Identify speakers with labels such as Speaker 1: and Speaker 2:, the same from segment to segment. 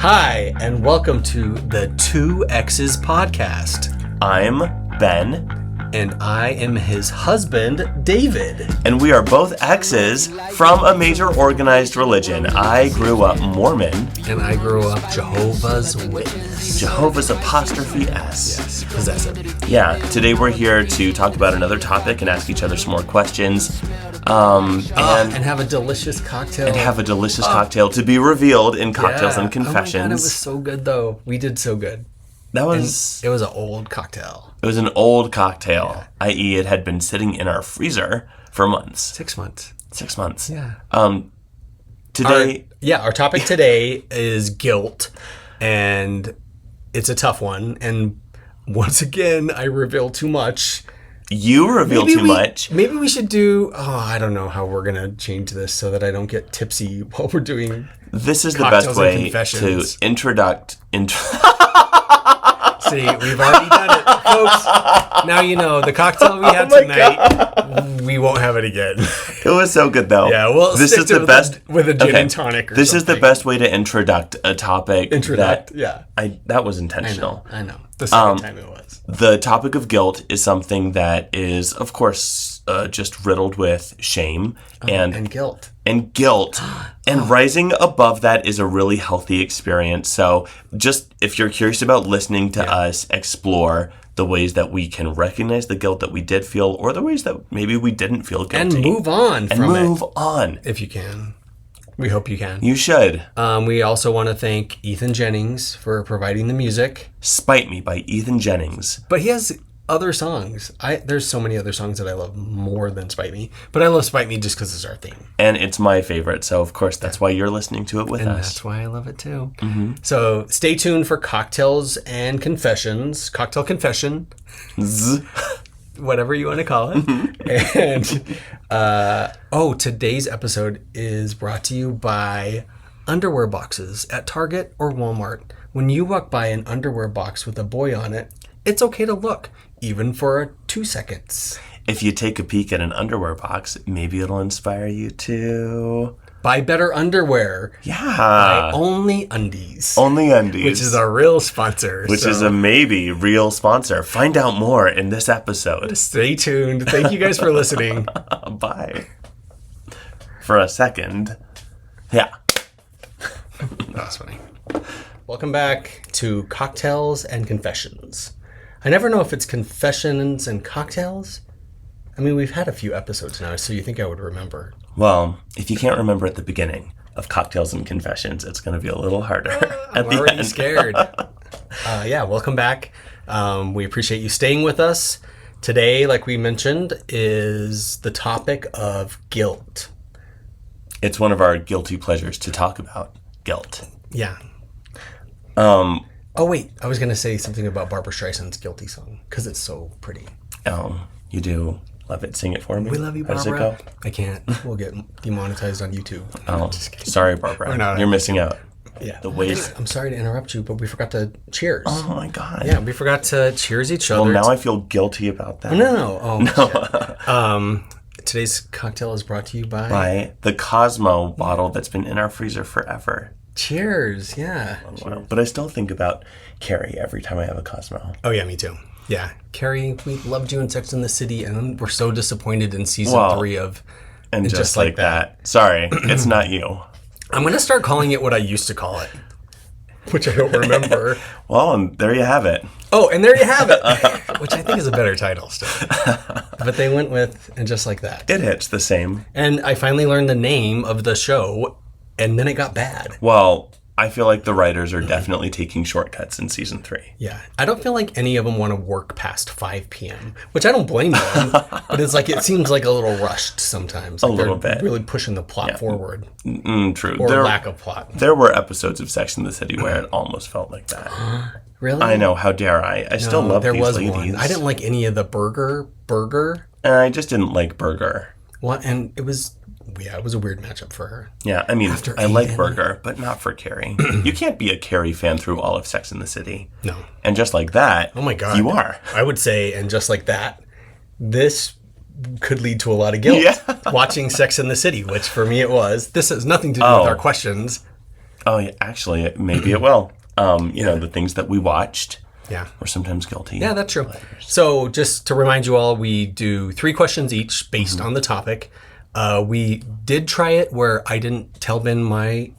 Speaker 1: Hi, and welcome to the Two EXES podcast.
Speaker 2: I'm Ben.
Speaker 1: And I am his husband, David.
Speaker 2: And we are both exes from a major organized religion. I grew up Mormon.
Speaker 1: And I grew up Jehovah's Witness.
Speaker 2: Jehovah's apostrophe S.
Speaker 1: Yes, possessive.
Speaker 2: Yeah, today we're here to talk about another topic and ask each other some more questions.
Speaker 1: And have a delicious cocktail.
Speaker 2: And have a delicious cocktail to be revealed in Cocktails and Confessions.
Speaker 1: Oh my God, it was so good, though. We did so good.
Speaker 2: It was
Speaker 1: an old cocktail.
Speaker 2: It was an old cocktail, i.e. it had been sitting in our freezer for months.
Speaker 1: 6 months.
Speaker 2: 6 months.
Speaker 1: Yeah.
Speaker 2: Today...
Speaker 1: Our topic today is guilt, and it's a tough one. And once again, I reveal too much.
Speaker 2: You reveal too much.
Speaker 1: Maybe we should do... I don't know how we're going to change this so that I don't get tipsy while we're doing
Speaker 2: This is the best way to introduct...
Speaker 1: See, we've already done it, folks. Now you know the cocktail we had tonight. We won't have it again.
Speaker 2: It was so good, though.
Speaker 1: Yeah, well, this is the best with a gin and tonic.
Speaker 2: This is the best way to introduct a topic. That was intentional.
Speaker 1: I know. The second time it was.
Speaker 2: The topic of guilt is something that is, of course, just riddled with shame
Speaker 1: and guilt.
Speaker 2: And guilt. And rising above that is a really healthy experience. So just if you're curious about listening to us explore the ways that we can recognize the guilt that we did feel or the ways that maybe we didn't feel guilty.
Speaker 1: And move on from it.
Speaker 2: And move on.
Speaker 1: If you can. We hope you can.
Speaker 2: You should.
Speaker 1: We also want to thank Ethan Jennings for providing the music.
Speaker 2: Spite Me by Ethan Jennings.
Speaker 1: But he has other songs. There's so many other songs that I love more than Spite Me. But I love Spite Me just because it's our theme.
Speaker 2: And it's my favorite. So, of course, that's why you're listening to it with us.
Speaker 1: And that's why I love it, too.
Speaker 2: Mm-hmm.
Speaker 1: So stay tuned for Cocktails and Confessions. Cocktail Confession. Whatever you want to call it. And today's episode is brought to you by underwear boxes at Target or Walmart. When you walk by an underwear box with a boy on it, it's okay to look, even for 2 seconds.
Speaker 2: If you take a peek at an underwear box, maybe it'll inspire you to
Speaker 1: buy better underwear.
Speaker 2: Yeah.
Speaker 1: Buy Only Undies.
Speaker 2: Only Undies.
Speaker 1: Which is a real sponsor.
Speaker 2: Which is a maybe real sponsor. Find out more in this episode.
Speaker 1: Stay tuned. Thank you guys for listening.
Speaker 2: Bye. For a second. Yeah.
Speaker 1: That's funny. Welcome back to Cocktails and Confessions. I never know if it's confessions and cocktails. I mean, we've had a few episodes now, so you think I would remember.
Speaker 2: Well, if you can't remember at the beginning of Cocktails and Confessions, it's going to be a little harder
Speaker 1: I'm already scared. Welcome back. We appreciate you staying with us. Today, like we mentioned, is the topic of guilt.
Speaker 2: It's one of our guilty pleasures to talk about guilt.
Speaker 1: Yeah. I was going to say something about Barbra Streisand's Guilty song, because it's so pretty.
Speaker 2: Oh, you do love it. Sing it for me.
Speaker 1: We love you, Barbara.
Speaker 2: How does it go?
Speaker 1: I can't. We'll get demonetized on YouTube.
Speaker 2: Oh, sorry, Barbara. You're missing out.
Speaker 1: Yeah.
Speaker 2: The ways.
Speaker 1: I'm sorry to interrupt you, but we forgot to cheers.
Speaker 2: Oh, my God.
Speaker 1: Yeah, we forgot to cheers each other.
Speaker 2: Well, now I feel guilty about that.
Speaker 1: No. Oh, no. Today's cocktail is brought to you by
Speaker 2: the Cosmo bottle that's been in our freezer forever.
Speaker 1: Cheers, yeah.
Speaker 2: Cheers. But I still think about Carrie every time I have a Cosmo.
Speaker 1: Oh, yeah, me too. Yeah. Carrie, we loved you in Sex and the City, and we're so disappointed in season 3 of
Speaker 2: And Just Like That. Sorry, it's not you.
Speaker 1: I'm going to start calling it what I used to call it, which I don't remember.
Speaker 2: Well, and there you have it.
Speaker 1: Oh, and there you have it, which I think is a better title still. But they went with And Just Like That.
Speaker 2: It hits the same.
Speaker 1: And I finally learned the name of the show, and then it got bad.
Speaker 2: Well, I feel like the writers are definitely taking shortcuts in season 3.
Speaker 1: Yeah. I don't feel like any of them want to work past 5 p.m., which I don't blame them. But it's like, it seems like a little rushed sometimes. Like
Speaker 2: a little bit.
Speaker 1: Really pushing the plot forward.
Speaker 2: True.
Speaker 1: Or lack of plot.
Speaker 2: There were episodes of Sex and the City where it almost felt like that.
Speaker 1: Really?
Speaker 2: I know. How dare I? I still love these ladies. One.
Speaker 1: I didn't like any of the burger.
Speaker 2: I just didn't like Burger.
Speaker 1: Well, and it was a weird matchup for her.
Speaker 2: Yeah, I mean, I like Burger, but not for Carrie. You can't be a Carrie fan through all of Sex and the City.
Speaker 1: No.
Speaker 2: And Just Like That,
Speaker 1: oh my God,
Speaker 2: you are.
Speaker 1: I would say, and Just Like That, this could lead to a lot of guilt. Yeah. Watching Sex and the City, which for me it was. This has nothing to do with our questions.
Speaker 2: Oh, yeah, actually, maybe it will. The things that we watched.
Speaker 1: Yeah.
Speaker 2: We're sometimes guilty.
Speaker 1: Yeah, that's true. So just to remind you all, we do 3 questions each based on the topic. We did try it where I didn't tell Ben my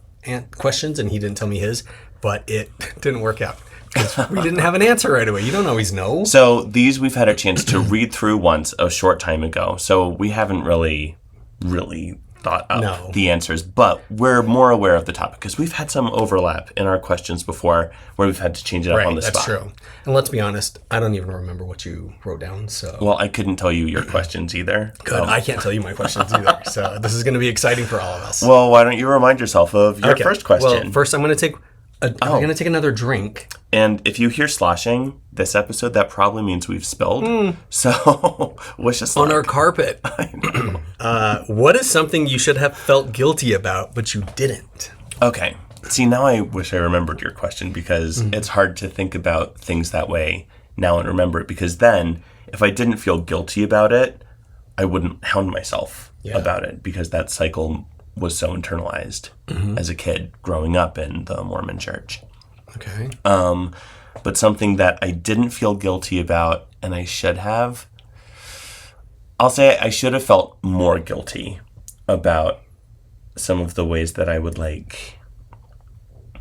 Speaker 1: questions and he didn't tell me his, but it didn't work out. Because we didn't have an answer right away. You don't always know.
Speaker 2: So these we've had a chance to read through once a short time ago. So we haven't really thought up the answers, but we're more aware of the topic because we've had some overlap in our questions before where we've had to change it up on the spot.
Speaker 1: That's true. And let's be honest, I don't even remember what you wrote down. So
Speaker 2: well, I couldn't tell you your questions either.
Speaker 1: Good. I can't tell you my questions either. So this is going to be exciting for all of us.
Speaker 2: Well, why don't you remind yourself of your first question?
Speaker 1: Well, first I'm going to take another drink.
Speaker 2: And if you hear sloshing this episode, that probably means we've spilled. So wish us luck.
Speaker 1: On our carpet.
Speaker 2: I know.
Speaker 1: What is something you should have felt guilty about, but you didn't?
Speaker 2: Okay. See, now I wish I remembered your question because it's hard to think about things that way now and remember it. Because then, if I didn't feel guilty about it, I wouldn't hound myself about it because that cycle was so internalized as a kid growing up in the Mormon church.
Speaker 1: Okay.
Speaker 2: But something that I didn't feel guilty about and I should have, I'll say I should have felt more guilty about some of the ways that I would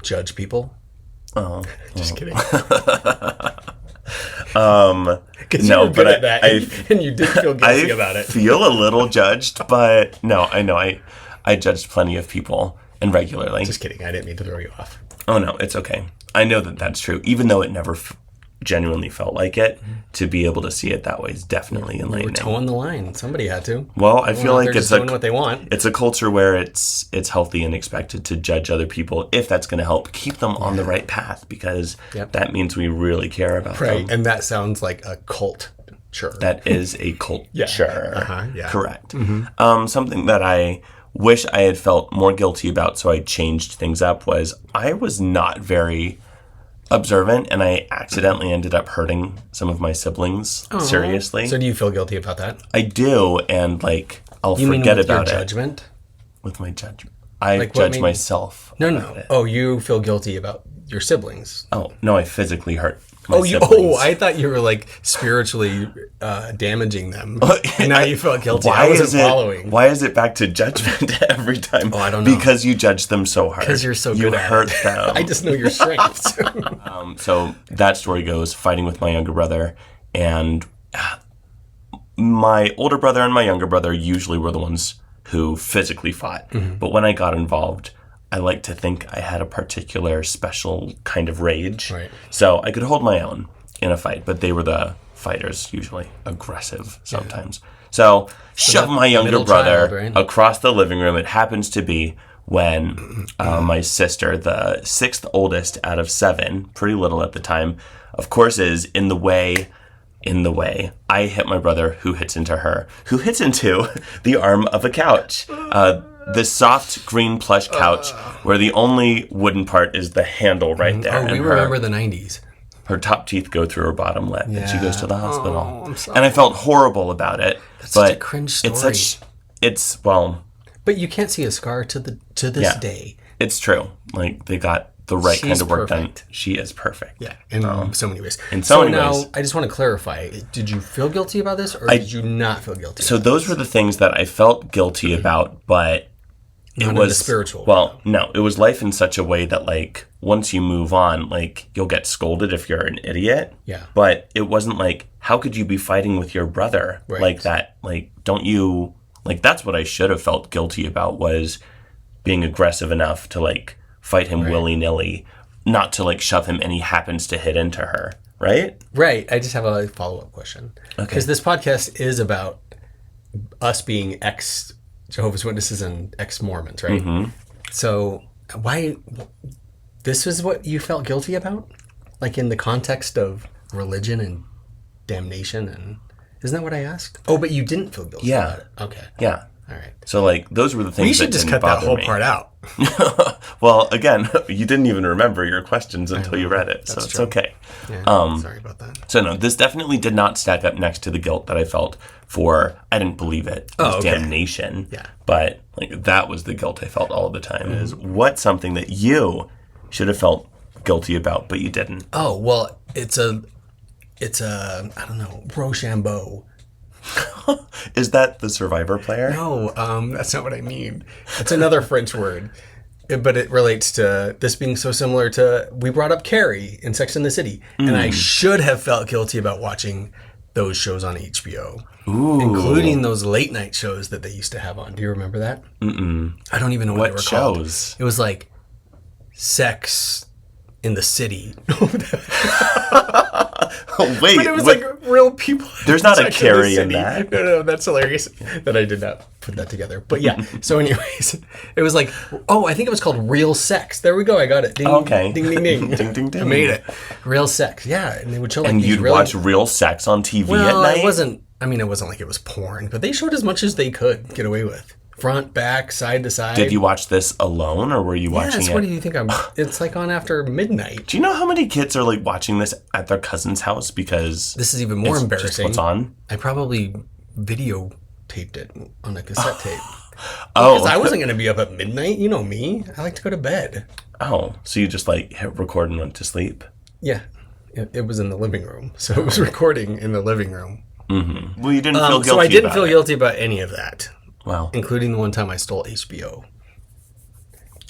Speaker 1: judge people. Just kidding.
Speaker 2: No, but
Speaker 1: and you did feel guilty about it.
Speaker 2: I feel a little judged, but no, I know I judged plenty of people and regularly.
Speaker 1: Just kidding. I didn't mean to throw you off.
Speaker 2: Oh no, it's okay. I know that that's true, even though it never genuinely felt like it. To be able to see it that way is definitely enlightening.
Speaker 1: You were towing the line. Somebody had to.
Speaker 2: Well, I feel like it's
Speaker 1: doing what they want.
Speaker 2: It's a culture where it's healthy and expected to judge other people if that's going to help keep them on the right path, because that means we really care about them.
Speaker 1: Right, and that sounds like a cult. Sure.
Speaker 2: That is a culture.
Speaker 1: Yeah.
Speaker 2: Correct. Something that I wish I had felt more guilty about, so I changed things up, was I was not very observant, and I accidentally ended up hurting some of my siblings seriously.
Speaker 1: So do you feel guilty about that?
Speaker 2: I do, and I'll forget about
Speaker 1: your judgment?
Speaker 2: With my judgment. I judge myself.
Speaker 1: No. Oh, you feel guilty about your siblings.
Speaker 2: Oh, no, I physically hurt my siblings.
Speaker 1: I thought you were spiritually damaging them. And now you felt guilty.
Speaker 2: Why
Speaker 1: I wasn't following.
Speaker 2: Why is it back to judgment every time?
Speaker 1: Oh, I don't know.
Speaker 2: Because you judge them so hard.
Speaker 1: Because you're so good at it.
Speaker 2: You hurt them.
Speaker 1: I just know your strengths.
Speaker 2: So that story goes, fighting with my younger brother, and my older brother and my younger brother usually were the ones who physically fought. But when I got involved, I like to think I had a particular special kind of rage.
Speaker 1: Right.
Speaker 2: So I could hold my own in a fight, but they were the fighters, usually aggressive sometimes. So shove my younger brother across the living room. It happens to be when my sister, the 6th oldest out of 7, pretty little at the time, of course, is in the way. I hit my brother, who hits into the arm of a couch. The soft green plush couch where the only wooden part is the handle right there.
Speaker 1: Oh, we remember the 90s.
Speaker 2: Her top teeth go through her bottom lip, and she goes to the hospital.
Speaker 1: Oh, I'm sorry.
Speaker 2: And I felt horrible about it.
Speaker 1: That's such a cringe story.
Speaker 2: But
Speaker 1: you can't see a scar to this day.
Speaker 2: It's true. They got the right kind of work done. She is perfect.
Speaker 1: Yeah, in so many ways.
Speaker 2: So now,
Speaker 1: I just want to clarify. Did you feel guilty about this, or did you not feel guilty
Speaker 2: So those were the things that I felt guilty about, but
Speaker 1: it was spiritual.
Speaker 2: Well, no, it was life in such a way that once you move on, you'll get scolded if you're an idiot.
Speaker 1: Yeah.
Speaker 2: But it wasn't how could you be fighting with your brother like that? Don't you that's what I should have felt guilty about, was being aggressive enough to fight him willy-nilly, not to shove him and he happens to hit into her, right?
Speaker 1: Right. I just have a follow-up question. Okay. Because this podcast is about us being ex-Jehovah's Witnesses and ex-Mormons, right? Mm-hmm. So why... This is what you felt guilty about? In the context of religion and damnation and... Isn't that what I asked? Oh, but you didn't feel guilty about it. Okay.
Speaker 2: Yeah.
Speaker 1: All right.
Speaker 2: So, like, those were the things
Speaker 1: We should
Speaker 2: that
Speaker 1: just
Speaker 2: didn't
Speaker 1: cut that
Speaker 2: bother
Speaker 1: whole
Speaker 2: me.
Speaker 1: part out.
Speaker 2: Well, again, you didn't even remember your questions until you read it, so it's
Speaker 1: true.
Speaker 2: okay.
Speaker 1: Yeah, sorry about that.
Speaker 2: So, no, this definitely did not stack up next to the guilt that I felt for, I didn't believe it,
Speaker 1: Oh, okay.
Speaker 2: damnation.
Speaker 1: Yeah.
Speaker 2: But, like, that was the guilt I felt all the time, is what's something that you should have felt guilty about, but you didn't?
Speaker 1: Oh, well, it's a, I don't know, Rochambeau.
Speaker 2: Is that the Survivor player?
Speaker 1: No, that's not what I mean. It's another French word. But it relates to this being so similar to, we brought up Carrie in Sex and the City. And I should have felt guilty about watching those shows on HBO.
Speaker 2: Ooh.
Speaker 1: Including those late night shows that they used to have on. Do you remember that? Mm-mm. I don't even know what they were
Speaker 2: shows?
Speaker 1: called. It was like Sex in the City.
Speaker 2: Wait,
Speaker 1: But it was like real people.
Speaker 2: There's not a
Speaker 1: Sex
Speaker 2: Carrie
Speaker 1: the
Speaker 2: in
Speaker 1: City.
Speaker 2: that.
Speaker 1: No, that's hilarious that I did not put that together. But yeah, so anyways, it was like, I think it was called Real Sex. There we go, I got it. Ding,
Speaker 2: Okay.
Speaker 1: Ding, ding, ding.
Speaker 2: Ding, ding, ding.
Speaker 1: I made it. Real Sex, yeah. And they would show like
Speaker 2: and
Speaker 1: these
Speaker 2: you'd
Speaker 1: really...
Speaker 2: watch real sex on TV at night?
Speaker 1: it wasn't like it was porn, but they showed as much as they could get away with. Front, back, side to side.
Speaker 2: Did you watch this alone, or were you watching
Speaker 1: Yes,
Speaker 2: it?
Speaker 1: what do you think it's like on after midnight.
Speaker 2: Do you know how many kids are like watching this at their cousin's house because
Speaker 1: This is even more
Speaker 2: it's
Speaker 1: embarrassing.
Speaker 2: just what's on?
Speaker 1: I probably videotaped it on a cassette tape.
Speaker 2: Oh,
Speaker 1: Because I wasn't going to be up at midnight. You know me. I like to go to bed.
Speaker 2: oh, so you just like hit record and went to sleep?
Speaker 1: Yeah. It was in the living room. So it was recording in the living room.
Speaker 2: Well, you didn't feel guilty.
Speaker 1: So I didn't
Speaker 2: about
Speaker 1: feel
Speaker 2: it.
Speaker 1: guilty about any of that,
Speaker 2: Wow.
Speaker 1: including the one time I stole HBO.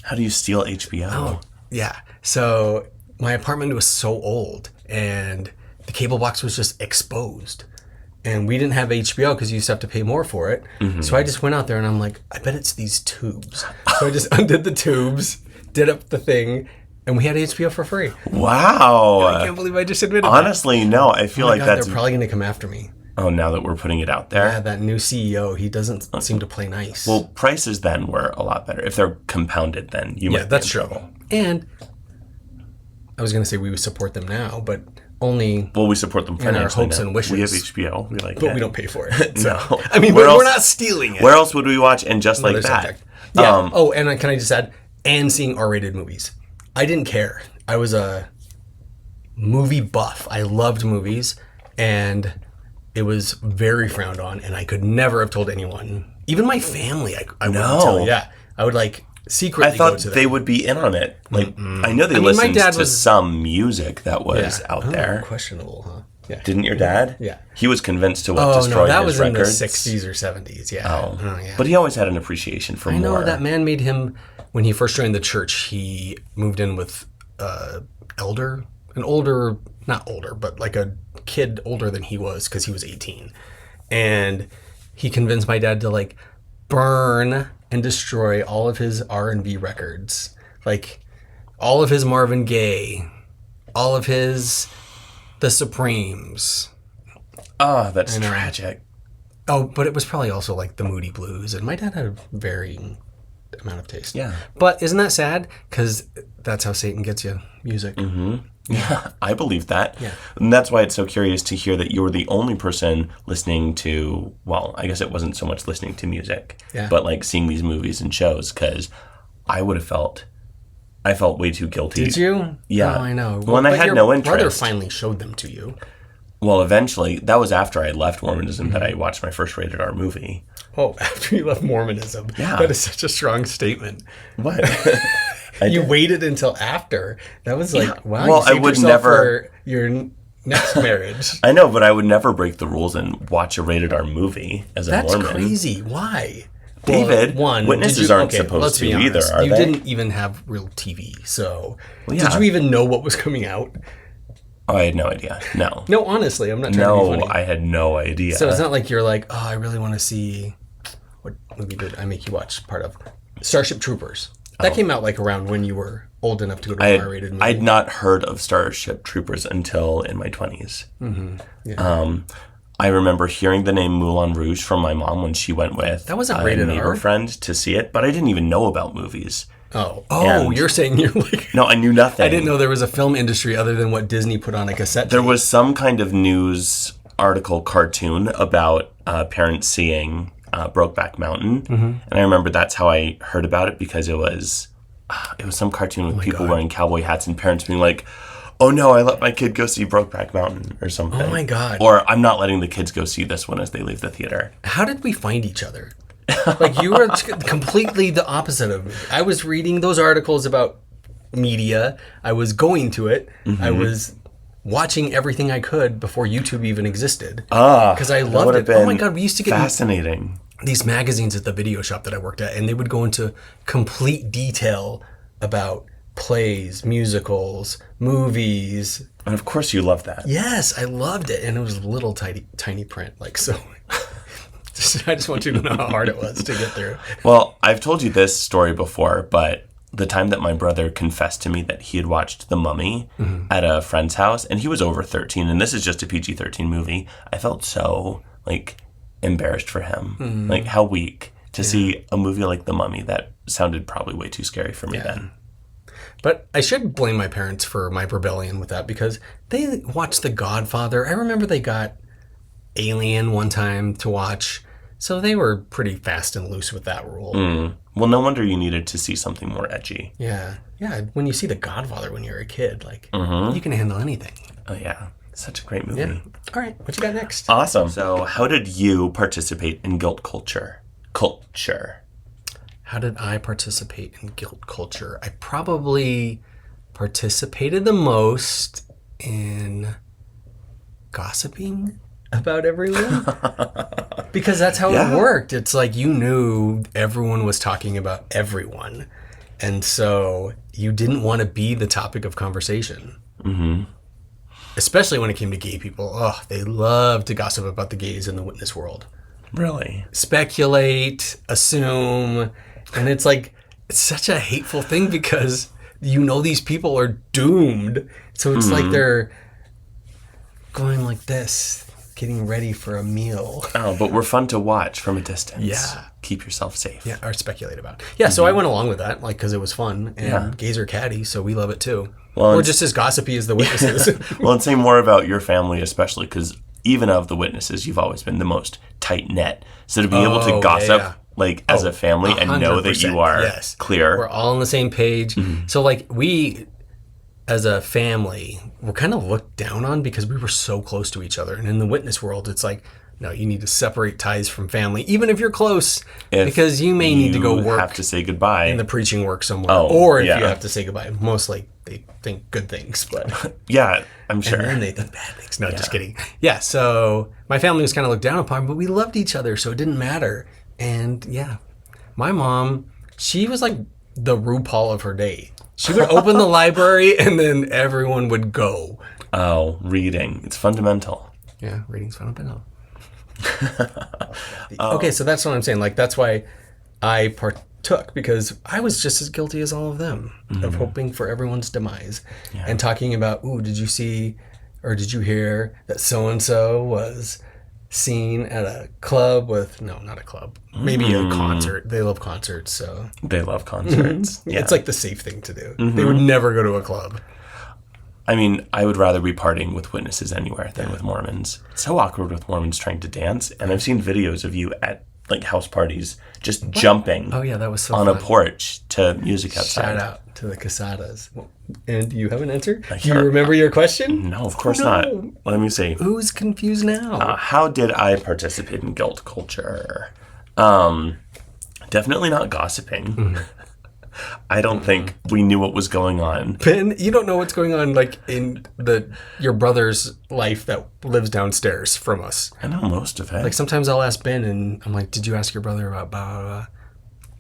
Speaker 2: How do you steal HBO?
Speaker 1: Oh, yeah. So my apartment was so old and the cable box was just exposed. And we didn't have HBO because you used to have to pay more for it. So I just went out there and I'm like, I bet it's these tubes. So I just undid the tubes, did up the thing, and we had HBO for free.
Speaker 2: Wow.
Speaker 1: I can't believe I just admitted that.
Speaker 2: Honestly, no. I feel
Speaker 1: Oh my
Speaker 2: like
Speaker 1: God,
Speaker 2: that's.
Speaker 1: they're probably going to come after me.
Speaker 2: Oh, now that we're putting it out there.
Speaker 1: Yeah, that new CEO, he doesn't seem to play nice.
Speaker 2: Well, prices then were a lot better. If they're compounded, then you might.
Speaker 1: yeah, that's
Speaker 2: be in
Speaker 1: true.
Speaker 2: trouble.
Speaker 1: And I was going to say we would support them now, but only
Speaker 2: Well, we support them financially.
Speaker 1: our hopes
Speaker 2: now.
Speaker 1: and wishes.
Speaker 2: We have HBO. We like
Speaker 1: but
Speaker 2: it.
Speaker 1: we don't pay for it. So,
Speaker 2: No.
Speaker 1: I mean,
Speaker 2: Where
Speaker 1: we're
Speaker 2: else-
Speaker 1: not stealing it.
Speaker 2: Where else would we watch? And just like
Speaker 1: Another
Speaker 2: that.
Speaker 1: subject. Yeah. And can I just add, and seeing R-rated movies. I didn't care. I was a movie buff. I loved movies, and it was very frowned on, and I could never have told anyone, even my family. I wouldn't tell. Yeah, I would like secretly
Speaker 2: I thought
Speaker 1: go to them.
Speaker 2: they would be in on it. Like I know they
Speaker 1: I mean, my
Speaker 2: listened
Speaker 1: dad
Speaker 2: to
Speaker 1: was-
Speaker 2: some music that was out
Speaker 1: Oh,
Speaker 2: there.
Speaker 1: questionable, huh? Yeah.
Speaker 2: Didn't your dad?
Speaker 1: Yeah.
Speaker 2: He was convinced to
Speaker 1: Oh
Speaker 2: destroy
Speaker 1: no, that
Speaker 2: his
Speaker 1: was
Speaker 2: records.
Speaker 1: in the 60s or 70s. Yeah.
Speaker 2: Oh.
Speaker 1: Yeah.
Speaker 2: But he always had an appreciation for
Speaker 1: I know
Speaker 2: more.
Speaker 1: that man made him, when he first joined the church, he moved in with not older, but like a kid older than he was because he was 18. And he convinced my dad to like burn and destroy all of his R&B records. Like all of his Marvin Gaye, all of his The Supremes.
Speaker 2: Oh, that's tragic.
Speaker 1: Oh, but it was probably also like the Moody Blues. And my dad had a varying amount of taste.
Speaker 2: Yeah.
Speaker 1: But isn't that sad? Because that's how Satan gets you, music.
Speaker 2: Yeah, I believe that.
Speaker 1: Yeah.
Speaker 2: And that's why it's so curious to hear that you were the only person listening to, well, I guess it wasn't so much listening to music,
Speaker 1: Yeah.
Speaker 2: but like seeing these movies and shows, because I felt way too guilty.
Speaker 1: Did you?
Speaker 2: Yeah.
Speaker 1: Oh, I know.
Speaker 2: Well, and I
Speaker 1: But
Speaker 2: had
Speaker 1: your
Speaker 2: no interest.
Speaker 1: brother finally showed them to you.
Speaker 2: Well, eventually, that was after I left Mormonism that I watched my first rated R movie.
Speaker 1: Oh, after you left Mormonism.
Speaker 2: Yeah.
Speaker 1: That is such a strong statement.
Speaker 2: What?
Speaker 1: You waited until after. That was like, wow,
Speaker 2: Well,
Speaker 1: you saved
Speaker 2: I would
Speaker 1: yourself
Speaker 2: never-
Speaker 1: for your next marriage.
Speaker 2: I know, but I would never break the rules and watch a rated R movie as a
Speaker 1: That's
Speaker 2: Mormon.
Speaker 1: crazy. Why?
Speaker 2: David, witnesses aren't supposed
Speaker 1: let's
Speaker 2: to
Speaker 1: be
Speaker 2: either,
Speaker 1: honest.
Speaker 2: are
Speaker 1: you
Speaker 2: they?
Speaker 1: didn't even have real TV, so
Speaker 2: yeah.
Speaker 1: did you even know what was coming out?
Speaker 2: Oh, I had no idea. No.
Speaker 1: No, honestly, I'm not trying to
Speaker 2: No,
Speaker 1: be funny.
Speaker 2: I had no idea.
Speaker 1: So it's not like you're like, oh, I really want to see, what movie did I make you watch part of? Starship Troopers. That came out like around when you were old enough to go to an R-rated movie.
Speaker 2: I'd not heard of Starship Troopers until in my 20s. I remember hearing the name Moulin Rouge from my mom when she went with
Speaker 1: That wasn't rated
Speaker 2: a neighbor
Speaker 1: R?
Speaker 2: friend to see it, but I didn't even know about movies.
Speaker 1: Oh,
Speaker 2: And-
Speaker 1: you're saying you're like...
Speaker 2: No, I knew nothing.
Speaker 1: I didn't know there was a film industry other than what Disney put on a cassette
Speaker 2: There
Speaker 1: tape.
Speaker 2: was some kind of news article cartoon about parents seeing Brokeback Mountain. And I remember that's how I heard about it, because it was some cartoon with people wearing cowboy hats and parents being like, oh no, I let my kid go see Brokeback Mountain or something.
Speaker 1: Oh my God.
Speaker 2: Or I'm not letting the kids go see this one as they leave the theater.
Speaker 1: How did we find each other? Like, you were completely the opposite of me. I was reading those articles about media. I was going to it. I was watching everything I could before YouTube even existed. Because I loved it. Oh my God, we used to get
Speaker 2: fascinating.
Speaker 1: These magazines at the video shop that I worked at, and they would go into complete detail about plays, musicals, movies.
Speaker 2: And of course you love that.
Speaker 1: Yes, I loved it. And it was little tiny print. Like, so I just want you to know how hard it was to get through.
Speaker 2: Well, I've told you this story before, but the time that my brother confessed to me that he had watched The Mummy at a friend's house, and he was over 13, and this is just a PG-13 movie, I felt so, like, embarrassed for him. Like, how weak to see a movie like The Mummy that sounded probably way too scary for me then.
Speaker 1: But I should blame my parents for my rebellion with that, because they watched The Godfather. I remember they got Alien one time to watch, so they were pretty fast and loose with that rule.
Speaker 2: Well, no wonder you needed to see something more edgy.
Speaker 1: Yeah. When you see The Godfather when you're a kid, like, you can handle anything.
Speaker 2: Oh, yeah. Such a great movie.
Speaker 1: Yeah. All right. What you got next?
Speaker 2: Awesome. So how did you participate in guilt culture?
Speaker 1: How did I participate in guilt culture? I probably participated the most in gossiping about everyone. Because that's how it worked. It's like you knew everyone was talking about everyone. And so you didn't want to be the topic of conversation. Especially when it came to gay people. Oh, they love to gossip about the gays in the witness world.
Speaker 2: Really?
Speaker 1: Speculate, assume. And it's like, it's such a hateful thing, because you know these people are doomed. So it's like they're going like this, getting ready for a meal.
Speaker 2: Oh, but we're fun to watch from a distance.
Speaker 1: Yeah.
Speaker 2: Keep yourself safe.
Speaker 1: Yeah, or speculate about. Yeah, so I went along with that, like, because it was fun. And gays are catty, so we love it too. Well, we're just as gossipy as the witnesses.
Speaker 2: Well, and say more about your family, especially, because even of the witnesses, you've always been the most tight-knit. So to be able to gossip, like, as a family and know that you are clear.
Speaker 1: We're all on the same page. So, like, we, as a family, were kind of looked down on because we were so close to each other. And in the witness world, it's like, no, you need to separate ties from family, even if you're close, because you may need to go work.
Speaker 2: Have to say goodbye
Speaker 1: in the preaching work somewhere, or if you have to say goodbye. Mostly they think good things, but
Speaker 2: yeah, I'm sure.
Speaker 1: And then they think bad things. No, just kidding. Yeah, so my family was kind of looked down upon, but we loved each other, so it didn't matter. And yeah, my mom, she was like the RuPaul of her day. She would open the library, and then everyone would go.
Speaker 2: Oh, reading. It's fundamental.
Speaker 1: Yeah, reading's fundamental. Okay, so that's what I'm saying. Like, that's why I partook, because I was just as guilty as all of them of hoping for everyone's demise and talking about, ooh, did you see or did you hear that so-and-so was seen at a club with, no, not a club, maybe a concert. They love concerts, so.
Speaker 2: They love concerts.
Speaker 1: Yeah. It's like the safe thing to do. They would never go to a club.
Speaker 2: I mean, I would rather be partying with witnesses anywhere than with Mormons. It's so awkward with Mormons trying to dance. And I've seen videos of you at, like, house parties just jumping
Speaker 1: that was so
Speaker 2: on
Speaker 1: fun.
Speaker 2: A porch to music outside.
Speaker 1: Shout out to the Casadas. And do you have an answer? Do you remember your question?
Speaker 2: No, of course not. Let me see.
Speaker 1: Who's confused now?
Speaker 2: How did I participate in guilt culture? Definitely not gossiping. I don't think we knew what was going on.
Speaker 1: Ben, you don't know what's going on, like, in your brother's life that lives downstairs from us.
Speaker 2: I know most of it.
Speaker 1: Like, sometimes I'll ask Ben, and I'm like, did you ask your brother about blah, blah,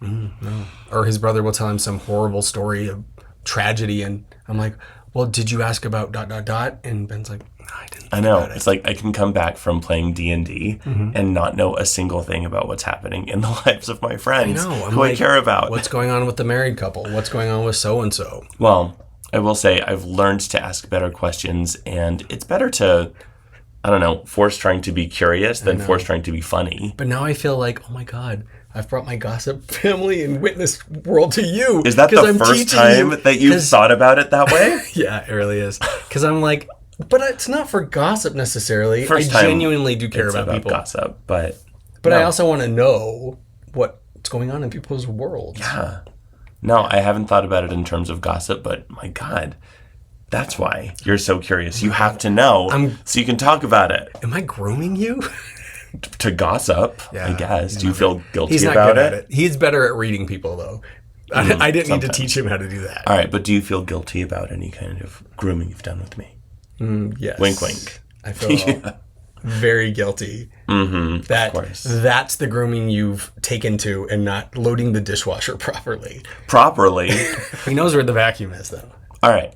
Speaker 1: blah? No. Or his brother will tell him some horrible story of tragedy, and I'm like, well, did you ask about ... And Ben's like, no, I didn't.
Speaker 2: I know. It's like I can come back from playing D&D and not know a single thing about what's happening in the lives of my friends who I care about.
Speaker 1: What's going on with the married couple? What's going on with so-and-so?
Speaker 2: Well, I will say I've learned to ask better questions, and it's better to, I don't know, force trying to be curious than force trying to be funny.
Speaker 1: But now I feel like, oh my God, I've brought my gossip family and witness world to you.
Speaker 2: Is that the first time that you've thought about it that way?
Speaker 1: Yeah, it really is. Because I'm like, but it's not for gossip necessarily. I genuinely do care about people.
Speaker 2: Gossip, but
Speaker 1: But I also want to know what's going on in people's worlds.
Speaker 2: Yeah. No, I haven't thought about it in terms of gossip, but my God, that's why you're so curious. You have to know so you can talk about it.
Speaker 1: Am I grooming you?
Speaker 2: To gossip, I guess. Do you feel guilty
Speaker 1: He's not
Speaker 2: about
Speaker 1: good at it? He's better at reading people, though. I didn't need to teach him how to do that.
Speaker 2: All right, but do you feel guilty about any kind of grooming you've done with me?
Speaker 1: Yes.
Speaker 2: Wink, wink.
Speaker 1: I feel very guilty. That's the grooming you've taken to and not loading the dishwasher properly. He knows where the vacuum is, though.
Speaker 2: All right.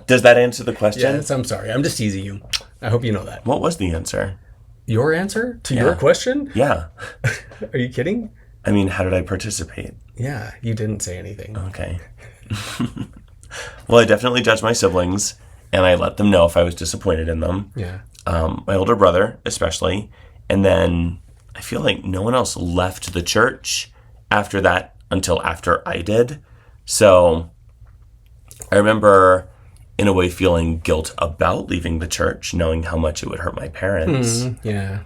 Speaker 2: Does that answer the question?
Speaker 1: Yes, I'm sorry. I'm just teasing you. I hope you know that.
Speaker 2: What was the answer?
Speaker 1: Your answer to your question?
Speaker 2: Yeah.
Speaker 1: Are you kidding?
Speaker 2: I mean, how did I participate?
Speaker 1: Yeah, you didn't say anything.
Speaker 2: Okay. Well, I definitely judged my siblings, and I let them know if I was disappointed in them.
Speaker 1: Yeah.
Speaker 2: My older brother, especially. And then I feel like no one else left the church after that until after I did. So I remember, in a way, feeling guilt about leaving the church, knowing how much it would hurt my parents.
Speaker 1: Yeah.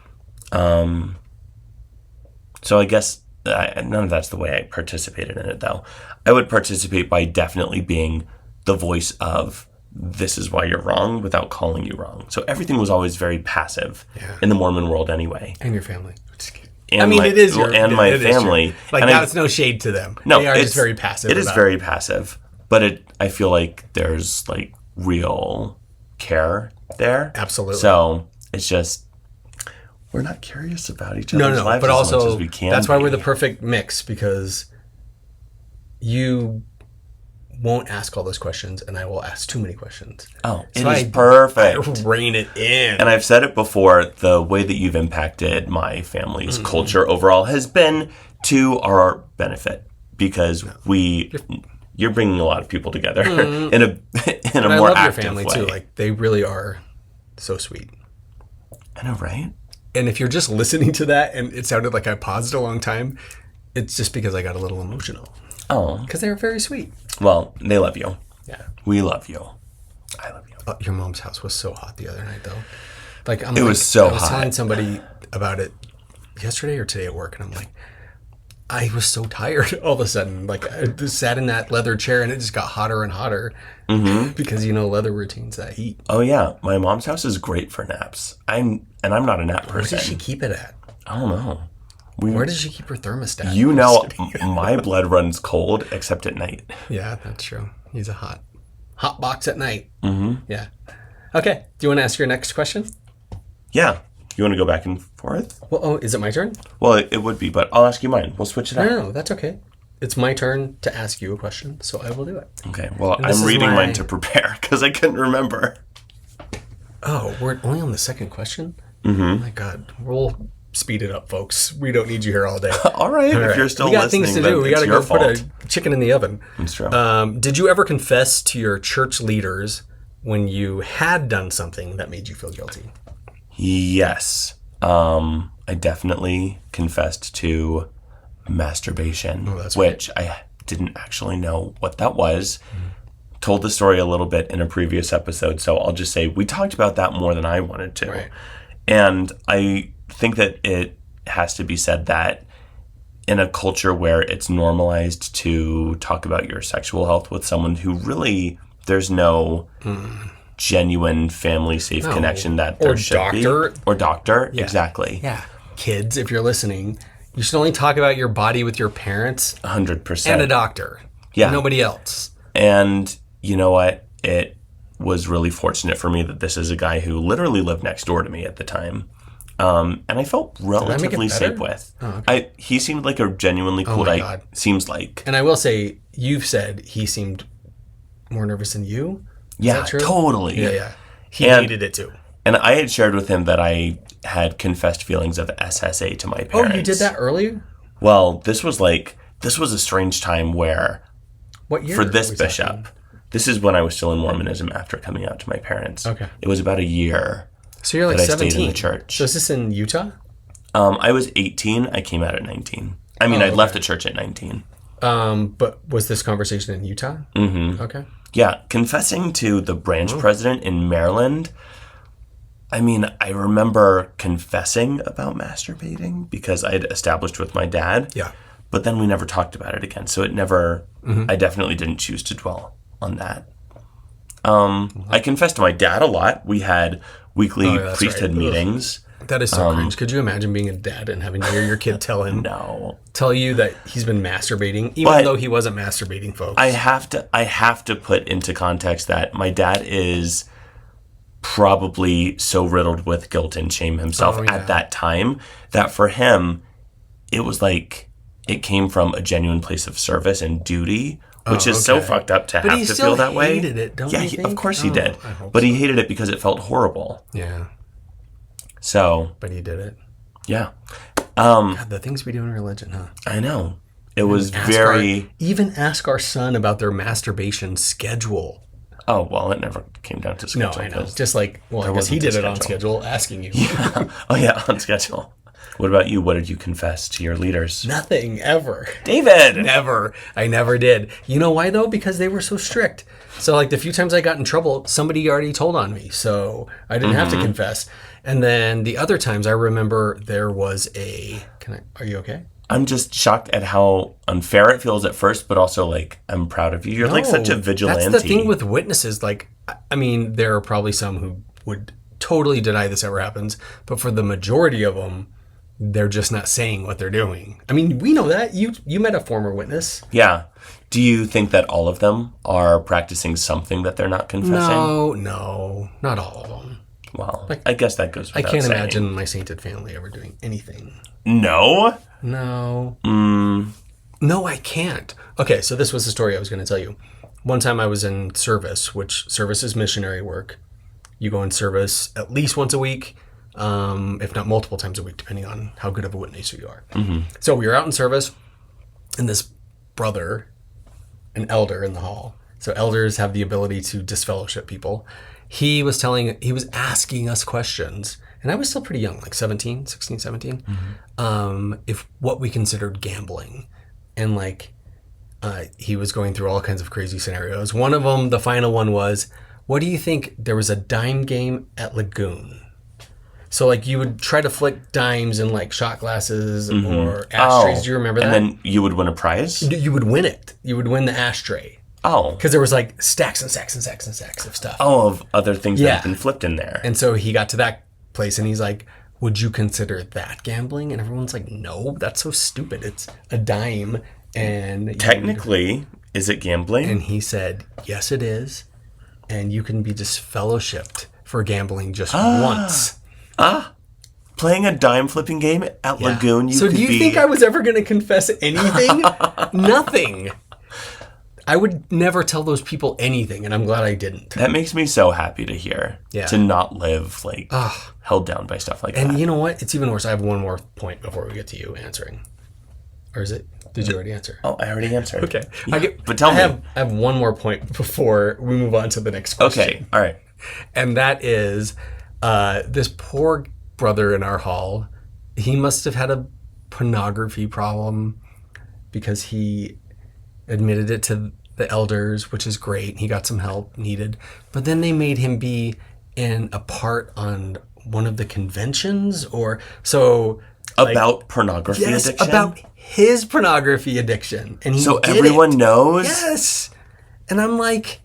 Speaker 2: So I guess none of that's the way I participated in it, though. I would participate by definitely being the voice of, this is why you're wrong, without calling you wrong. So everything was always very passive in the Mormon world anyway.
Speaker 1: And your family. Just kidding.
Speaker 2: It is your... And my family.
Speaker 1: Like, that's no shade to them.
Speaker 2: No,
Speaker 1: they are just very passive.
Speaker 2: It is very passive. But I feel like there's, like, real care there.
Speaker 1: Absolutely.
Speaker 2: So it's just... We're not curious about each other's lives
Speaker 1: but
Speaker 2: as
Speaker 1: also,
Speaker 2: much as we can.
Speaker 1: That's why we're the perfect mix, because you won't ask all those questions, and I will ask too many questions.
Speaker 2: Oh, so it is perfect.
Speaker 1: I rein it in.
Speaker 2: And I've said it before, the way that you've impacted my family's culture overall has been to our benefit, because you're bringing a lot of people together in a more active way. I love your family too.
Speaker 1: Like, they really are so sweet.
Speaker 2: I know, right?
Speaker 1: And if you're just listening to that and it sounded like I paused a long time, it's just because I got a little emotional.
Speaker 2: Oh.
Speaker 1: Because they were very sweet.
Speaker 2: Well, they love you.
Speaker 1: Yeah.
Speaker 2: We love you. I love you.
Speaker 1: Your mom's house was so hot the other night, though.
Speaker 2: It was so hot.
Speaker 1: I was telling somebody about it yesterday or today at work, and I'm like, I was so tired all of a sudden. Like, I just sat in that leather chair, and it just got hotter and hotter. Because, leather retains that heat.
Speaker 2: Oh, yeah. My mom's house is great for naps. I'm not a nap person.
Speaker 1: Where does she keep it at?
Speaker 2: I don't know.
Speaker 1: Where does she keep her thermostat?
Speaker 2: My blood runs cold except at night.
Speaker 1: Yeah, that's true. He's a hot box at night. Yeah. Okay. Do you want to ask your next question?
Speaker 2: Yeah. You want to go back and forth?
Speaker 1: Well, is it my turn?
Speaker 2: Well, it would be, but I'll ask you mine. We'll switch it up.
Speaker 1: No, that's okay. It's my turn to ask you a question, so I will do it.
Speaker 2: Okay. Well, I'm reading mine to prepare because I couldn't remember.
Speaker 1: Oh, we're only on the second question? Oh, my God. We'll speed it up, folks. We don't need you here all day.
Speaker 2: All right. If you're still listening, we got things to do. We got to go put a
Speaker 1: chicken in the oven.
Speaker 2: That's true.
Speaker 1: Did you ever confess to your church leaders when you had done something that made you feel guilty?
Speaker 2: Yes. I definitely confessed to masturbation, which I didn't actually know what that was. Told the story a little bit in a previous episode, so I'll just say we talked about that more than I wanted to.
Speaker 1: Right.
Speaker 2: And I think that it has to be said that in a culture where it's normalized to talk about your sexual health with someone who really, there's no genuine family safe connection that there should be. Or doctor. Yeah. Exactly.
Speaker 1: Yeah. Kids, if you're listening, you should only talk about your body with your parents.
Speaker 2: 100%.
Speaker 1: And a doctor. Yeah. Nobody else.
Speaker 2: And you know what? It was really fortunate for me that this is a guy who literally lived next door to me at the time. And I felt relatively safe with. Oh, okay. He seemed like a genuinely cool guy. Seems like.
Speaker 1: And I will say, you've said he seemed more nervous than you.
Speaker 2: Yeah, totally.
Speaker 1: Yeah. He needed it too.
Speaker 2: And I had shared with him that I had confessed feelings of SSA to my parents.
Speaker 1: Oh, you did that early?
Speaker 2: Well, this was a strange time where,
Speaker 1: what year
Speaker 2: for this bishop, this is when I was still in Mormonism after coming out to my parents.
Speaker 1: Okay.
Speaker 2: It was about a year.
Speaker 1: So you're like 17.
Speaker 2: I stayed in the church.
Speaker 1: So is this in Utah?
Speaker 2: I was 18. I came out at 19. I mean, I'd left the church at 19.
Speaker 1: But was this conversation in Utah?
Speaker 2: Mm-hmm.
Speaker 1: Okay.
Speaker 2: Yeah. Confessing to the branch president in Maryland, I mean, I remember confessing about masturbating because I had established with my dad.
Speaker 1: Yeah.
Speaker 2: But then we never talked about it again. So it never, I definitely didn't choose to dwell on that. I confessed to my dad a lot. We had weekly priesthood meetings.
Speaker 1: That is so cringe. Could you imagine being a dad and having to hear your kid tell you that he's been masturbating, even though he wasn't masturbating, folks?
Speaker 2: I have to put into context that my dad is probably so riddled with guilt and shame himself at that time that for him, it was like it came from a genuine place of service and duty, which is so fucked up to have to feel that way.
Speaker 1: But he still hated it, don't you think?
Speaker 2: Of course he did. But he hated it because it felt horrible.
Speaker 1: Yeah.
Speaker 2: So.
Speaker 1: But he did it.
Speaker 2: Yeah.
Speaker 1: God, the things we do in religion, huh?
Speaker 2: I know. It was very...
Speaker 1: Even ask our son about their masturbation schedule.
Speaker 2: Oh, well, it never came down to schedule.
Speaker 1: No, I know. Just like, well, I guess he did it on schedule, asking you.
Speaker 2: Yeah. Oh, yeah, on schedule. What about you? What did you confess to your leaders?
Speaker 1: Nothing, ever.
Speaker 2: David!
Speaker 1: Never. I never did. You know why, though? Because they were so strict. So, like, the few times I got in trouble, somebody already told on me. So I didn't have to confess. And then the other times, I remember there was are you okay?
Speaker 2: I'm just shocked at how unfair it feels at first, but also, like, I'm proud of you. You're like such a vigilante.
Speaker 1: That's the thing with witnesses. Like, I mean, there are probably some who would totally deny this ever happens. But for the majority of them, they're just not saying what they're doing. I mean, we know that. You met a former witness.
Speaker 2: Yeah. Do you think that all of them are practicing something that they're not confessing?
Speaker 1: No, not all of them.
Speaker 2: Well, I guess that goes without
Speaker 1: I can't
Speaker 2: saying.
Speaker 1: imagine my sainted family ever doing anything.
Speaker 2: No?
Speaker 1: No. No, I can't. Okay, so this was the story I was going to tell you. One time I was in service, which service is missionary work. You go in service at least once a week, if not multiple times a week, depending on how good of a witness you are. So we were out in service, and this brother, an elder in the hall. So elders have the ability to disfellowship people. He was asking us questions, and I was still pretty young, like 16, 17, if what we considered gambling. And like, he was going through all kinds of crazy scenarios. One of them, the final one was, what do you think, there was a dime game at Lagoon. So like you would try to flick dimes in like shot glasses or ashtrays. Do you remember that?
Speaker 2: And then you would win a prize?
Speaker 1: You would win it. You would win the ashtray.
Speaker 2: Oh.
Speaker 1: Because there was like stacks and stacks and stacks and stacks of stuff.
Speaker 2: Oh, of other things that have been flipped in there.
Speaker 1: And so he got to that place and he's like, would you consider that gambling? And everyone's like, no, that's so stupid. It's a dime. And
Speaker 2: technically, is it gambling?
Speaker 1: And he said, yes, it is. And you can be disfellowshipped for gambling just once.
Speaker 2: Playing a dime flipping game at Lagoon,
Speaker 1: So do you think I was ever going to confess anything? Nothing. I would never tell those people anything, and I'm glad I didn't.
Speaker 2: That makes me so happy to hear. Yeah. To not live, like, held down by stuff like that.
Speaker 1: And you know what? It's even worse. I have one more point before we get to you answering. Or is it? Did you already answer?
Speaker 2: Oh, I already answered.
Speaker 1: Okay.
Speaker 2: Yeah, but tell me.
Speaker 1: I have one more point before we move on to the next question.
Speaker 2: Okay. All right.
Speaker 1: And that is, this poor brother in our hall, he must have had a pornography problem because he admitted it to the elders, which is great. He got some help needed. But then they made him be in a part on one of the conventions or so.
Speaker 2: About pornography addiction?
Speaker 1: About his pornography addiction. And
Speaker 2: so everyone knows?
Speaker 1: Yes. And I'm like,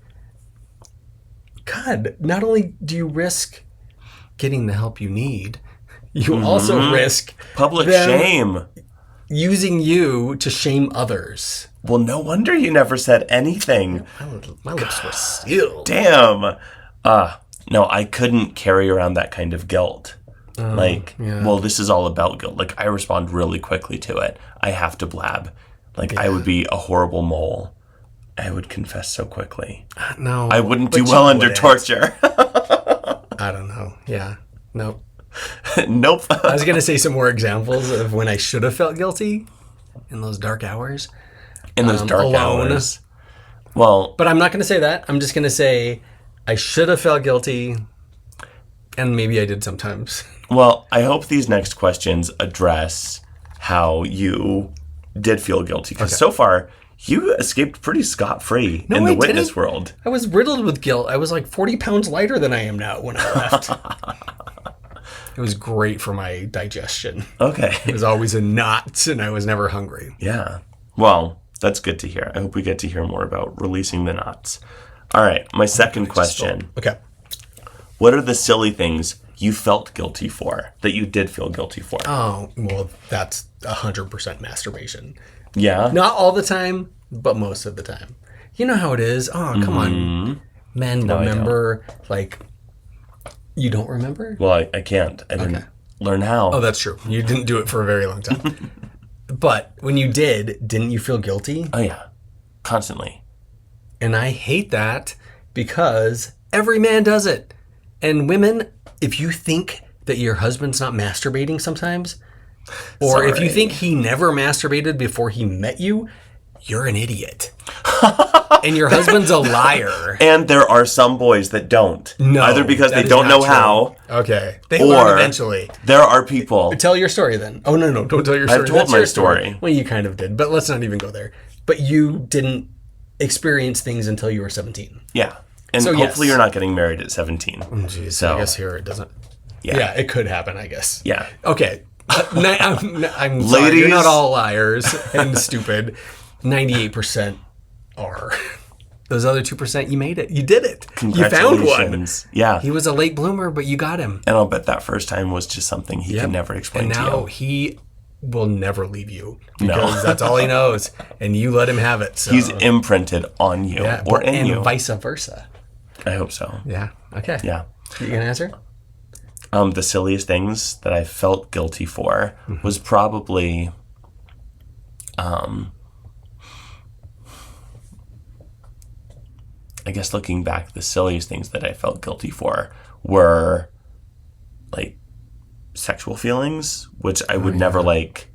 Speaker 1: God, not only do you risk getting the help you need, you also risk
Speaker 2: public shame.
Speaker 1: Using you to shame others.
Speaker 2: Well, no wonder you never said anything.
Speaker 1: My lips were sealed.
Speaker 2: Damn. No, I couldn't carry around that kind of guilt. Well, this is all about guilt. Like, I respond really quickly to it. I have to blab. Like, I would be a horrible mole. I would confess so quickly.
Speaker 1: No.
Speaker 2: I wouldn't do well under torture.
Speaker 1: I don't know. Yeah. Nope.
Speaker 2: Nope.
Speaker 1: I was going to say some more examples of when I should have felt guilty in those dark hours.
Speaker 2: In those dark hours. Well.
Speaker 1: But I'm not going to say that. I'm just going to say I should have felt guilty, and maybe I did sometimes.
Speaker 2: Well, I hope these next questions address how you did feel guilty. Because so far, you escaped pretty scot-free in the witness world.
Speaker 1: I was riddled with guilt. I was like 40 pounds lighter than I am now when I left. It was great for my digestion.
Speaker 2: Okay.
Speaker 1: It was always a knot, and I was never hungry.
Speaker 2: Yeah. Well, that's good to hear. I hope we get to hear more about releasing the knots. All right. My second question.
Speaker 1: Okay.
Speaker 2: What are the silly things you felt guilty for, that you did feel guilty for?
Speaker 1: Oh, well, that's 100% masturbation.
Speaker 2: Yeah?
Speaker 1: Not all the time, but most of the time. You know how it is. Oh, come on. Men remember, like, you don't remember?
Speaker 2: Well, I can't. I didn't learn how.
Speaker 1: Oh, that's true. You didn't do it for a very long time. But when you didn't you feel guilty?
Speaker 2: Oh, yeah. Constantly.
Speaker 1: And I hate that because every man does it. And women, if you think that your husband's not masturbating sometimes, or if you think he never masturbated before he met you, you're an idiot. And your husband's a liar.
Speaker 2: And there are some boys that don't.
Speaker 1: No,
Speaker 2: either because
Speaker 1: that
Speaker 2: they
Speaker 1: is
Speaker 2: don't
Speaker 1: not
Speaker 2: know
Speaker 1: true.
Speaker 2: how.
Speaker 1: Okay. They learn eventually.
Speaker 2: There are people.
Speaker 1: Tell your story then. Oh, no, don't tell your story.
Speaker 2: I've told
Speaker 1: That's
Speaker 2: my
Speaker 1: your
Speaker 2: story.
Speaker 1: Well, you kind of did, but let's not even go there. But you didn't experience things until you were 17.
Speaker 2: Yeah. And
Speaker 1: So,
Speaker 2: hopefully
Speaker 1: yes.
Speaker 2: you're not getting married at 17.
Speaker 1: Jeez,
Speaker 2: So-
Speaker 1: I guess here it doesn't.
Speaker 2: Yeah.
Speaker 1: Yeah, it could happen, I guess.
Speaker 2: Yeah.
Speaker 1: Okay. I'm sorry, you're
Speaker 2: Ladies.
Speaker 1: not all liars and stupid. 98% are. Those other 2%, you made it. You did it. You found one.
Speaker 2: Congratulations. Yeah.
Speaker 1: He was a late bloomer, but you got him.
Speaker 2: And I'll bet that first time was just something he could never explain
Speaker 1: And
Speaker 2: to
Speaker 1: now
Speaker 2: you.
Speaker 1: he will never leave you because that's all he knows. And you let him have it. So.
Speaker 2: He's imprinted on you or in
Speaker 1: and
Speaker 2: you.
Speaker 1: vice versa.
Speaker 2: I hope so.
Speaker 1: Yeah. Okay.
Speaker 2: Yeah.
Speaker 1: You gonna answer?
Speaker 2: The silliest things that I felt guilty for was probably I guess looking back, the silliest things that I felt guilty for were like sexual feelings, which I would never like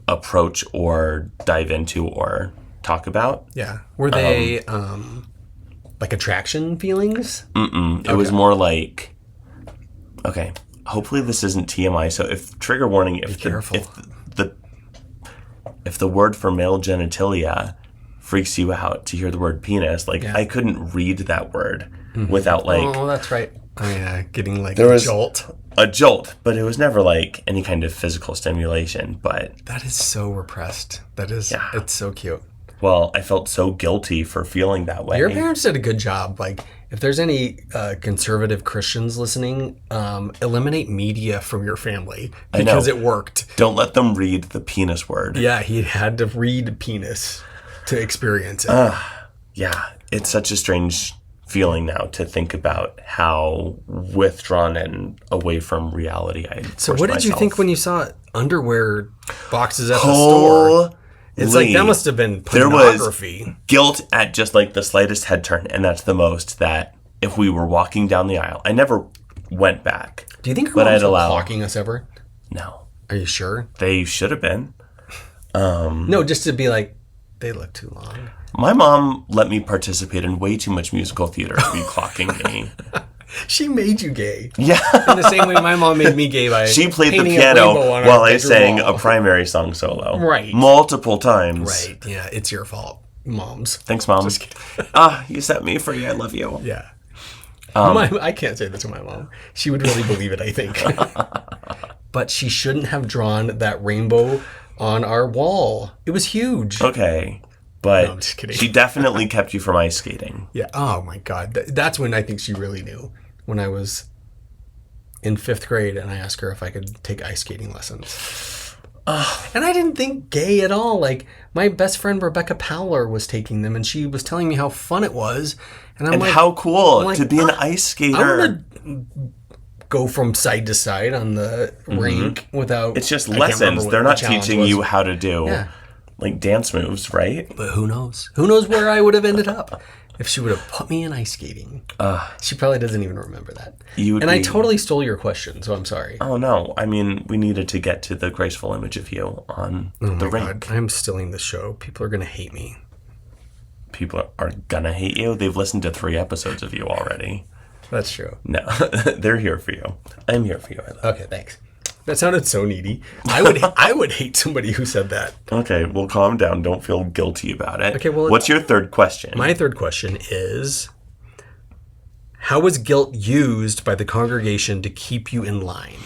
Speaker 2: approach or dive into or talk about.
Speaker 1: Yeah. Were they like attraction feelings?
Speaker 2: It was more like, okay, hopefully this isn't TMI. So if trigger warning,
Speaker 1: careful.
Speaker 2: if the word for male genitalia freaks you out to hear the word penis, like I couldn't read that word without like
Speaker 1: Oh, that's right. Oh, yeah. Getting like
Speaker 2: There
Speaker 1: a
Speaker 2: was-
Speaker 1: jolt.
Speaker 2: a jolt, but it was never like any kind of physical stimulation. But
Speaker 1: That is so repressed. That is, it's so cute.
Speaker 2: well, I felt so guilty for feeling that way.
Speaker 1: Your parents did a good job. Like, if there's any conservative Christians listening, eliminate media from your family because it worked.
Speaker 2: Don't let them read the penis word.
Speaker 1: Yeah, he had to read penis to experience it.
Speaker 2: Yeah, it's such a strange feeling now to think about how withdrawn and away from reality I
Speaker 1: So
Speaker 2: forced
Speaker 1: what did you
Speaker 2: myself.
Speaker 1: think when you saw underwear boxes at the store? It's like that must have been
Speaker 2: There was
Speaker 1: pornography.
Speaker 2: guilt at just like the slightest head turn, and that's the most that if we were walking down the aisle, I never went back.
Speaker 1: Do you think her
Speaker 2: But
Speaker 1: moms
Speaker 2: I'd
Speaker 1: were
Speaker 2: allow-
Speaker 1: clocking us ever?
Speaker 2: No,
Speaker 1: Are you sure?
Speaker 2: they should have been.
Speaker 1: No, just to be like, they look too long.
Speaker 2: My mom let me participate in way too much musical theater to be clocking me.
Speaker 1: She made you gay.
Speaker 2: Yeah.
Speaker 1: In the same way my mom made me gay by
Speaker 2: She played the
Speaker 1: painting a
Speaker 2: piano
Speaker 1: rainbow on our
Speaker 2: while I
Speaker 1: bedroom
Speaker 2: sang
Speaker 1: wall.
Speaker 2: a primary song solo.
Speaker 1: Right.
Speaker 2: Multiple times.
Speaker 1: Right, yeah, it's your fault, moms.
Speaker 2: Thanks, Mom. You set me free. I love you.
Speaker 1: Yeah. I can't say this to my mom. She would really believe it, I think. But she shouldn't have drawn that rainbow on our wall. It was huge.
Speaker 2: Okay. But
Speaker 1: I'm just kidding.
Speaker 2: she definitely kept you from ice skating.
Speaker 1: Yeah. Oh my God. That's when I think she really knew. When I was in 5th grade and I asked her if I could take ice skating lessons. And I didn't think gay at all. Like, my best friend Rebecca Powler was taking them and she was telling me how fun it was. And I'm
Speaker 2: And
Speaker 1: like,
Speaker 2: how cool
Speaker 1: I'm like,
Speaker 2: to be an ice skater.
Speaker 1: I want to go from side to side on the rink without.
Speaker 2: It's just
Speaker 1: I can't remember
Speaker 2: lessons.
Speaker 1: what
Speaker 2: They're
Speaker 1: the
Speaker 2: not
Speaker 1: challenge
Speaker 2: teaching
Speaker 1: was.
Speaker 2: you how to do
Speaker 1: Yeah.
Speaker 2: like dance moves, right?
Speaker 1: But who knows? Who knows where I would have ended up if she would have put me in ice skating? She probably doesn't even remember that.
Speaker 2: You would
Speaker 1: and I
Speaker 2: be-
Speaker 1: totally stole your question, so I'm sorry.
Speaker 2: Oh no. I mean, we needed to get to the graceful image of you on the rink.
Speaker 1: God, I'm stealing the show. People are going to hate me.
Speaker 2: People are gonna hate you. They've listened to 3 episodes of you already.
Speaker 1: That's true.
Speaker 2: No, they're here for you. I'm here for you. I love
Speaker 1: Okay, thanks. That sounded so needy. I would hate somebody who said that.
Speaker 2: Okay, well, calm down. Don't feel guilty about it.
Speaker 1: Okay, well,
Speaker 2: what's your third question?
Speaker 1: My third question is, how was guilt used by the congregation to keep you in line?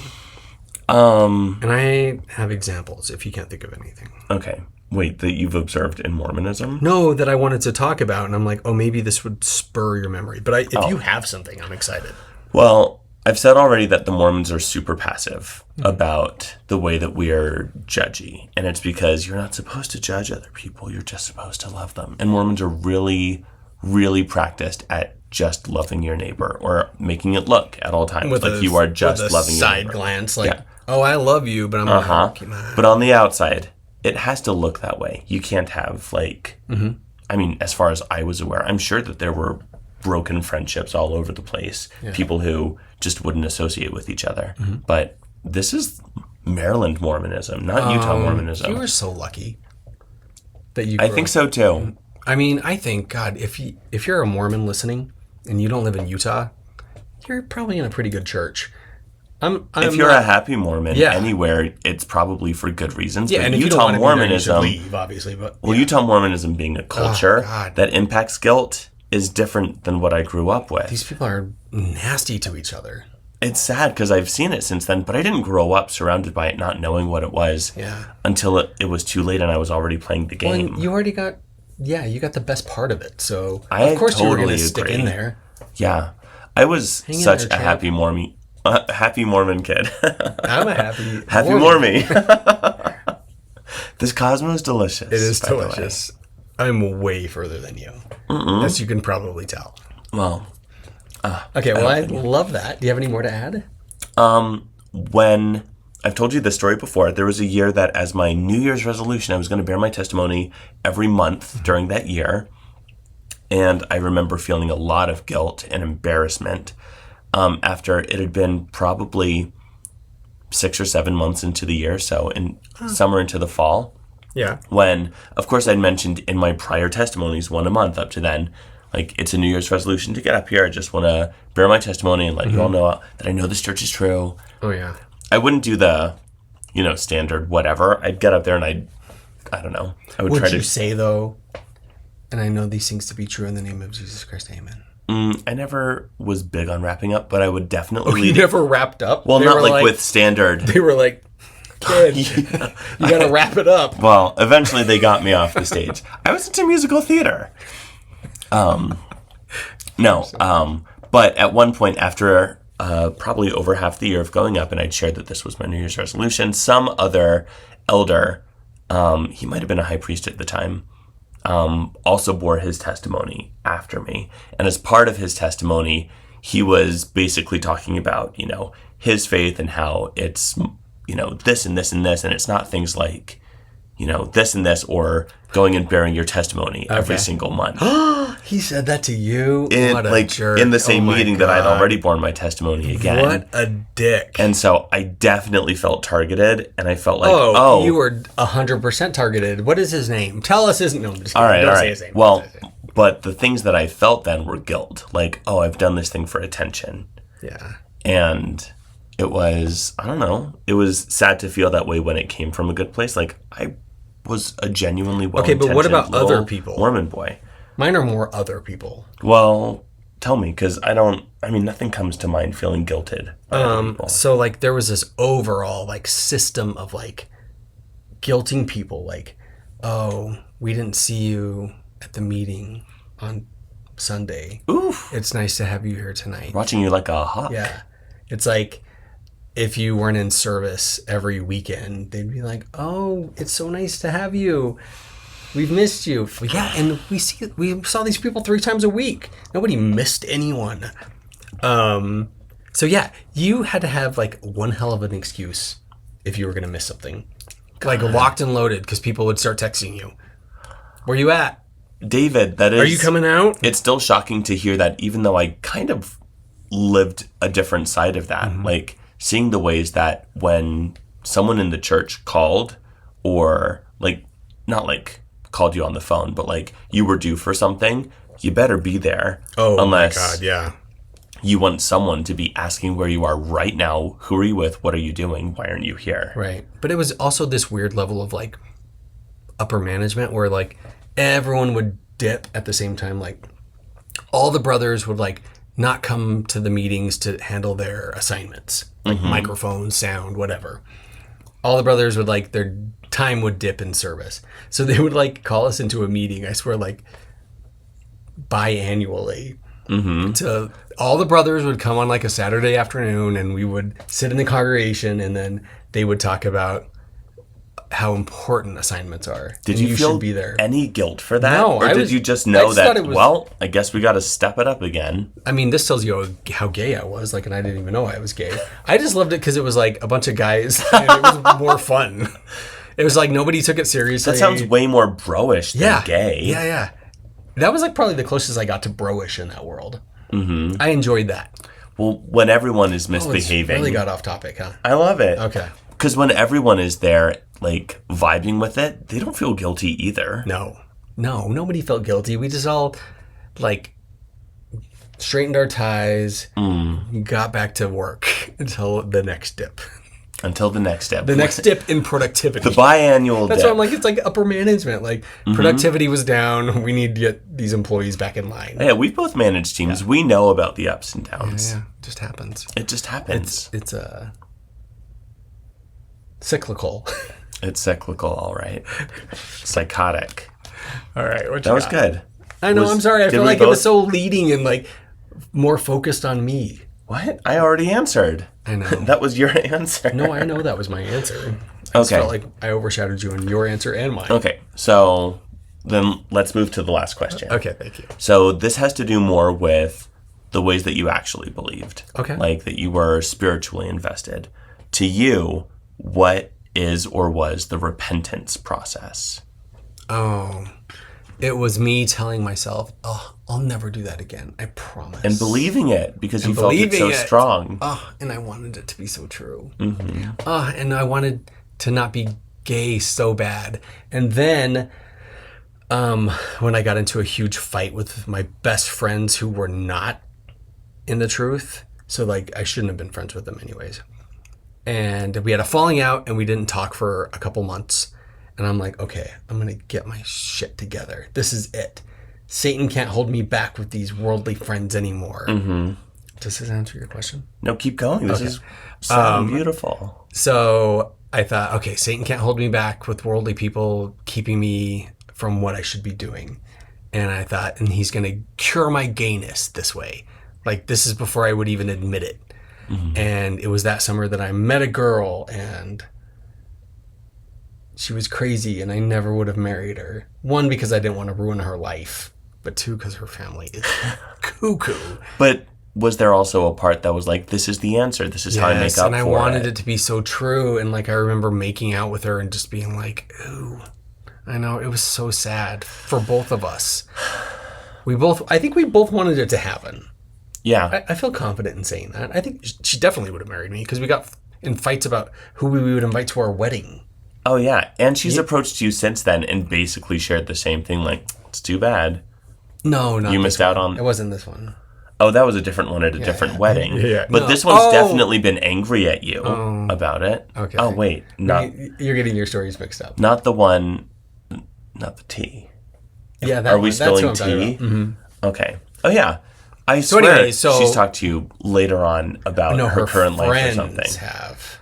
Speaker 1: And I have examples if you can't think of anything.
Speaker 2: Okay. Wait, that you've observed in Mormonism?
Speaker 1: No, that I wanted to talk about, and I'm like, oh, maybe this would spur your memory. But if you have something, I'm excited.
Speaker 2: Well, I've said already that the Mormons are super passive about the way that we are judgy. And it's because you're not supposed to judge other people. You're just supposed to love them. And Mormons are really, really practiced at just loving your neighbor or making it look at all times like you are just loving your neighbor.
Speaker 1: Side glance, like, oh, I love you, but I'm like,
Speaker 2: But on the outside, it has to look that way. You can't have like, I mean, as far as I was aware, I'm sure that there were broken friendships all over the place. Yeah. People who just wouldn't associate with each other. But this is Maryland Mormonism, not Utah Mormonism.
Speaker 1: You were so lucky that you.
Speaker 2: I think so too.
Speaker 1: I mean, I think God, if you're a Mormon listening and you don't live in Utah, you're probably in a pretty good church.
Speaker 2: If you're a happy Mormon anywhere, it's probably for good reasons.
Speaker 1: Yeah,
Speaker 2: but
Speaker 1: and if
Speaker 2: Utah
Speaker 1: you don't want
Speaker 2: Mormonism,
Speaker 1: to be there, you should leave, obviously. But
Speaker 2: Utah Mormonism being a culture that impacts guilt is different than what I grew up with.
Speaker 1: These people are nasty to each other.
Speaker 2: It's sad because I've seen it since then, but I didn't grow up surrounded by it, not knowing what it was until it was too late and I was already playing the game.
Speaker 1: Well, you already got, you got the best part of it. So,
Speaker 2: of
Speaker 1: course
Speaker 2: totally
Speaker 1: you were going to stick in there.
Speaker 2: Yeah. I was such a happy Mormon kid.
Speaker 1: I'm a
Speaker 2: happy Mormon. This Cosmo is delicious.
Speaker 1: It is delicious. I'm way further than you, as you can probably tell.
Speaker 2: Well,
Speaker 1: okay. Well, I love that. Do you have any more to add?
Speaker 2: When I've told you this story before, there was a year that as my New Year's resolution, I was going to bear my testimony every month during that year. And I remember feeling a lot of guilt and embarrassment after it had been probably 6 or 7 months into the year, so in summer into the fall.
Speaker 1: Yeah.
Speaker 2: When, of course, I'd mentioned in my prior testimonies, one a month up to then, like, it's a New Year's resolution to get up here. I just want to bear my testimony and let you all know that I know this church is true.
Speaker 1: Oh, yeah.
Speaker 2: I wouldn't do the, standard whatever. I'd get up there and I don't know. I would try to
Speaker 1: say, though, and I know these things to be true in the name of Jesus Christ, amen.
Speaker 2: I never was big on wrapping up, but I would definitely lead.
Speaker 1: You never wrapped up?
Speaker 2: Well, not like with standard.
Speaker 1: They were like, kid, you got to wrap it up.
Speaker 2: Well, eventually they got me off the stage. I was into musical theater. But at one point after probably over half the year of going up, and I'd shared that this was my New Year's resolution, some other elder, he might have been a high priest at the time, also bore his testimony after me. And as part of his testimony, he was basically talking about, his faith and how it's, this and this and this. And it's not things like, this and this or going and bearing your testimony every single month.
Speaker 1: He said that to you?
Speaker 2: What a jerk. In the same meeting that I'd already borne my testimony again.
Speaker 1: What a dick.
Speaker 2: And so I definitely felt targeted, and I felt like,
Speaker 1: you were 100% targeted. What is his name? Tell us his name. No, I'm just kidding.
Speaker 2: All right.
Speaker 1: Say his name.
Speaker 2: Well, but the things that I felt then were guilt. Like, I've done this thing for attention.
Speaker 1: Yeah.
Speaker 2: And it was, I don't know, it was sad to feel that way when it came from a good place. Like, I was a genuinely well-intentioned
Speaker 1: but what about other people?
Speaker 2: Mormon boy.
Speaker 1: Mine are more other people.
Speaker 2: Well, tell me, because nothing comes to mind feeling guilted by other people.
Speaker 1: So, like, there was this overall, like, system of, like, guilting people. Like, we didn't see you at the meeting on Sunday.
Speaker 2: Oof.
Speaker 1: It's nice to have you here tonight.
Speaker 2: Watching you like a hawk.
Speaker 1: Yeah. It's like, if you weren't in service every weekend, they'd be like, it's so nice to have you. We've missed you. Yeah, and we saw these people 3 times a week. Nobody missed anyone. So yeah, you had to have like one hell of an excuse if you were going to miss something. Like locked and loaded because people would start texting you. Where you at?
Speaker 2: David, that is...
Speaker 1: Are you coming out?
Speaker 2: It's still shocking to hear that, even though I kind of lived a different side of that. Like, seeing the ways that when someone in the church called or, like, not like called you on the phone, but like you were due for something, you better be there.
Speaker 1: Unless my God, yeah.
Speaker 2: You want someone to be asking where you are right now. Who are you with? What are you doing? Why aren't you here?
Speaker 1: Right. But it was also this weird level of like upper management where like everyone would dip at the same time. Like all the brothers would like not come to the meetings to handle their assignments, like microphone, sound, whatever. All the brothers would like, their time would dip in service. So they would like call us into a meeting, I swear, like biannually. To all the brothers would come on like a Saturday afternoon, and we would sit in the congregation, and then they would talk about how important assignments are.
Speaker 2: Did you feel
Speaker 1: should be there.
Speaker 2: any guilt for that?
Speaker 1: No,
Speaker 2: or did you just know that, well, I guess we got to step it up again?
Speaker 1: I mean, this tells you how gay I was, like, and I didn't even know I was gay. I just loved it because it was like a bunch of guys, and it was more fun. It was like nobody took it seriously.
Speaker 2: That sounds way more bro-ish than gay.
Speaker 1: Yeah. That was like probably the closest I got to bro-ish in that world. I enjoyed that.
Speaker 2: Well, when everyone is misbehaving.
Speaker 1: Really got off topic, huh?
Speaker 2: I love it.
Speaker 1: Okay.
Speaker 2: Because when everyone is there, like, vibing with it, they don't feel guilty either.
Speaker 1: No, nobody felt guilty. We just all, like, straightened our ties, got back to work until the next dip.
Speaker 2: Until the next step.
Speaker 1: The next dip in productivity.
Speaker 2: The biannual
Speaker 1: That's
Speaker 2: dip.
Speaker 1: why I'm like, it's like upper management. Like, productivity was down. We need to get these employees back in line.
Speaker 2: Yeah, we've both managed teams. Yeah. We know about the ups and downs.
Speaker 1: Yeah, it just happens.
Speaker 2: It just happens.
Speaker 1: It's cyclical.
Speaker 2: It's cyclical, all right. Psychotic.
Speaker 1: All right,
Speaker 2: that was good.
Speaker 1: I know, I'm sorry. I feel like it was so leading and like more focused on me.
Speaker 2: What? I already answered.
Speaker 1: I know.
Speaker 2: That was your answer.
Speaker 1: No, I know that was my answer. I just felt like I overshadowed you in your answer and mine.
Speaker 2: Okay, so then let's move to the last question.
Speaker 1: Okay, thank you.
Speaker 2: So this has to do more with the ways that you actually believed.
Speaker 1: Okay.
Speaker 2: Like that you were spiritually invested. To you, what is or was the repentance process?
Speaker 1: Oh, it was me telling myself, oh, I'll never do that again. I promise.
Speaker 2: And believing it because you felt it so strong.
Speaker 1: Oh, and I wanted it to be so true. Oh, and I wanted to not be gay so bad. And then when I got into a huge fight with my best friends who were not in the truth, so like I shouldn't have been friends with them anyways. And we had a falling out and we didn't talk for a couple months. And I'm like, okay, I'm going to get my shit together. This is it. Satan can't hold me back with these worldly friends anymore. Does this answer your question?
Speaker 2: No, keep going. This is so beautiful.
Speaker 1: So I thought, okay, Satan can't hold me back with worldly people keeping me from what I should be doing. And I thought, and he's going to cure my gayness this way. Like, this is before I would even admit it. And it was that summer that I met a girl, and she was crazy, and I never would have married her. One, because I didn't want to ruin her life, but two, because her family is cuckoo.
Speaker 2: But was there also a part that was like, this is the answer, this is how I make up for it?
Speaker 1: And I wanted it to be so true, and like I remember making out with her and just being like, ooh. I know, it was so sad for both of us. I think we both wanted it to happen.
Speaker 2: Yeah.
Speaker 1: I feel confident in saying that. I think she definitely would have married me because we got in fights about who we would invite to our wedding.
Speaker 2: Oh, yeah. And she's approached you since then and basically shared the same thing. Like, it's too bad.
Speaker 1: No, not
Speaker 2: you missed out on.
Speaker 1: It wasn't this one.
Speaker 2: Oh, that was a different one at a different wedding.
Speaker 1: Yeah.
Speaker 2: But this one's definitely been angry at you about it.
Speaker 1: Okay.
Speaker 2: Oh, wait.
Speaker 1: You're getting your stories mixed up.
Speaker 2: Not the one, not the tea.
Speaker 1: Yeah, that
Speaker 2: Are we spilling tea? Okay. Oh, yeah. I swear she's talked to you later on about her current life or something.
Speaker 1: Friends have.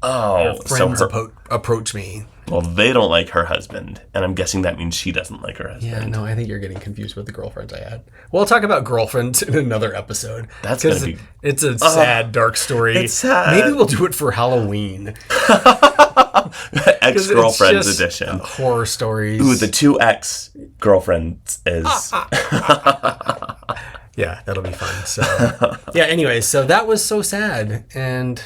Speaker 2: Oh,
Speaker 1: her friends approach me.
Speaker 2: Well, they don't like her husband, and I'm guessing that means she doesn't like her husband.
Speaker 1: Yeah, no, I think you're getting confused with the girlfriends I had. We'll talk about girlfriends in another episode.
Speaker 2: That's going to be...
Speaker 1: It's a sad, dark story.
Speaker 2: It's sad.
Speaker 1: Maybe we'll do it for Halloween.
Speaker 2: Ex-girlfriends edition.
Speaker 1: Horror stories.
Speaker 2: Ooh, the 2 ex-girlfriends is...
Speaker 1: Yeah, that'll be fun. So, yeah, anyway, so that was so sad, and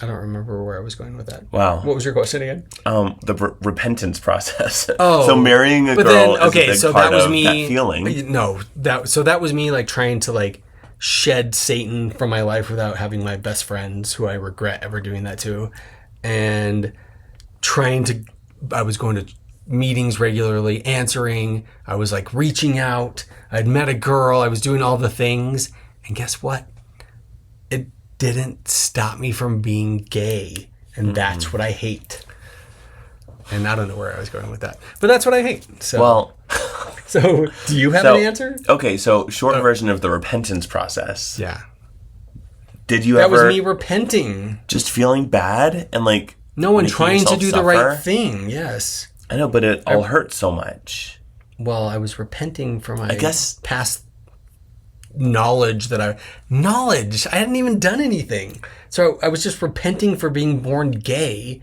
Speaker 1: I don't remember where I was going with that.
Speaker 2: Wow.
Speaker 1: What was your question again?
Speaker 2: The repentance process.
Speaker 1: Oh.
Speaker 2: So marrying a girl is a big part of that feeling.
Speaker 1: No, that was me like trying to like shed Satan from my life without having my best friends, who I regret ever doing that to, and I was going to meetings regularly, answering, I was like reaching out, I'd met a girl, I was doing all the things, and guess what? It didn't stop me from being gay, and that's what I hate. And I don't know where I was going with that, but that's what I hate. So.
Speaker 2: Well,
Speaker 1: So, do you have an answer?
Speaker 2: Okay, so short version of the repentance process.
Speaker 1: Yeah.
Speaker 2: Did you
Speaker 1: That
Speaker 2: ever...
Speaker 1: was me repenting.
Speaker 2: Just feeling bad and like...
Speaker 1: No, and
Speaker 2: making
Speaker 1: trying to
Speaker 2: yourself
Speaker 1: do the
Speaker 2: suffer?
Speaker 1: right thing. Yes.
Speaker 2: I know, but it all hurt so much.
Speaker 1: Well, I was repenting for my past knowledge I hadn't even done anything. So I was just repenting for being born gay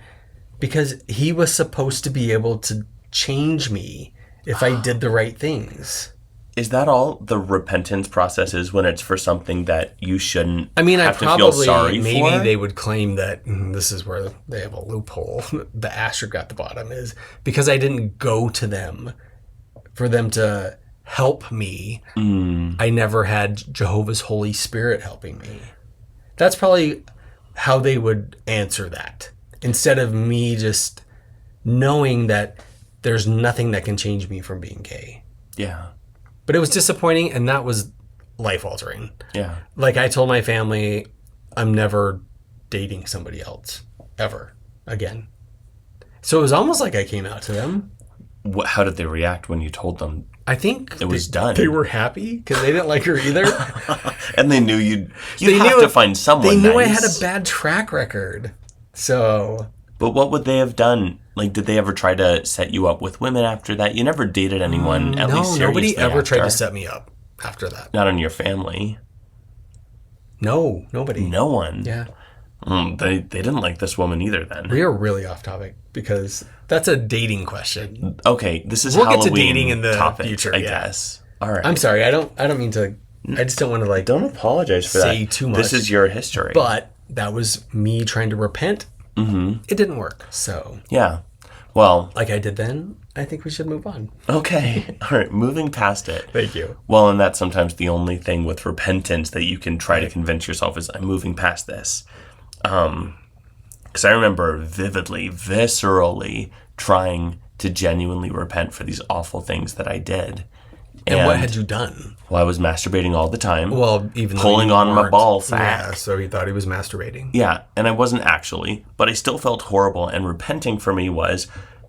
Speaker 1: because he was supposed to be able to change me if I did the right things.
Speaker 2: Is that all the repentance process is when it's for something that you shouldn't have to feel sorry for?
Speaker 1: Maybe they would claim that this is where they have a loophole. The asterisk at the bottom is because I didn't go to them for them to help me. I never had Jehovah's Holy Spirit helping me. That's probably how they would answer that. Instead of me just knowing that there's nothing that can change me from being gay.
Speaker 2: Yeah.
Speaker 1: But it was disappointing, and that was life-altering.
Speaker 2: Yeah.
Speaker 1: Like, I told my family, I'm never dating somebody else, ever, again. So it was almost like I came out to them.
Speaker 2: How did they react when you told them?
Speaker 1: I think
Speaker 2: it was done.
Speaker 1: They were happy, because they didn't like her either.
Speaker 2: And they knew you'd have to find someone
Speaker 1: They knew
Speaker 2: nice.
Speaker 1: I had a bad track record. So...
Speaker 2: But what would they have done? Like, did they ever try to set you up with women after that? You never dated anyone, at least seriously.
Speaker 1: No, nobody ever
Speaker 2: after.
Speaker 1: tried to set me up after that.
Speaker 2: Not in your family.
Speaker 1: No, nobody.
Speaker 2: No one.
Speaker 1: Yeah.
Speaker 2: They didn't like this woman either then.
Speaker 1: We are really off topic because that's a dating question.
Speaker 2: Okay, this is
Speaker 1: we'll
Speaker 2: Halloween
Speaker 1: get to dating in the
Speaker 2: topic,
Speaker 1: future,
Speaker 2: I guess. All right.
Speaker 1: I'm sorry. I don't mean to. I just don't want to
Speaker 2: Don't apologize for
Speaker 1: say
Speaker 2: that.
Speaker 1: too much.
Speaker 2: This is your history.
Speaker 1: But that was me trying to repent.
Speaker 2: Mm-hmm.
Speaker 1: It didn't work. So
Speaker 2: yeah. Well,
Speaker 1: like I did then, I think we should move on.
Speaker 2: Okay. All right. Moving past it.
Speaker 1: Thank you.
Speaker 2: Well, and that's sometimes the only thing with repentance that you can try to convince yourself is I'm moving past this. Because I remember vividly, viscerally trying to genuinely repent for these awful things that I did.
Speaker 1: And what had you done?
Speaker 2: Well, I was masturbating all the time.
Speaker 1: Well, even
Speaker 2: pulling on my ball sack.
Speaker 1: Yeah, so he thought he was masturbating.
Speaker 2: Yeah, and I wasn't actually, but I still felt horrible. And repenting for me was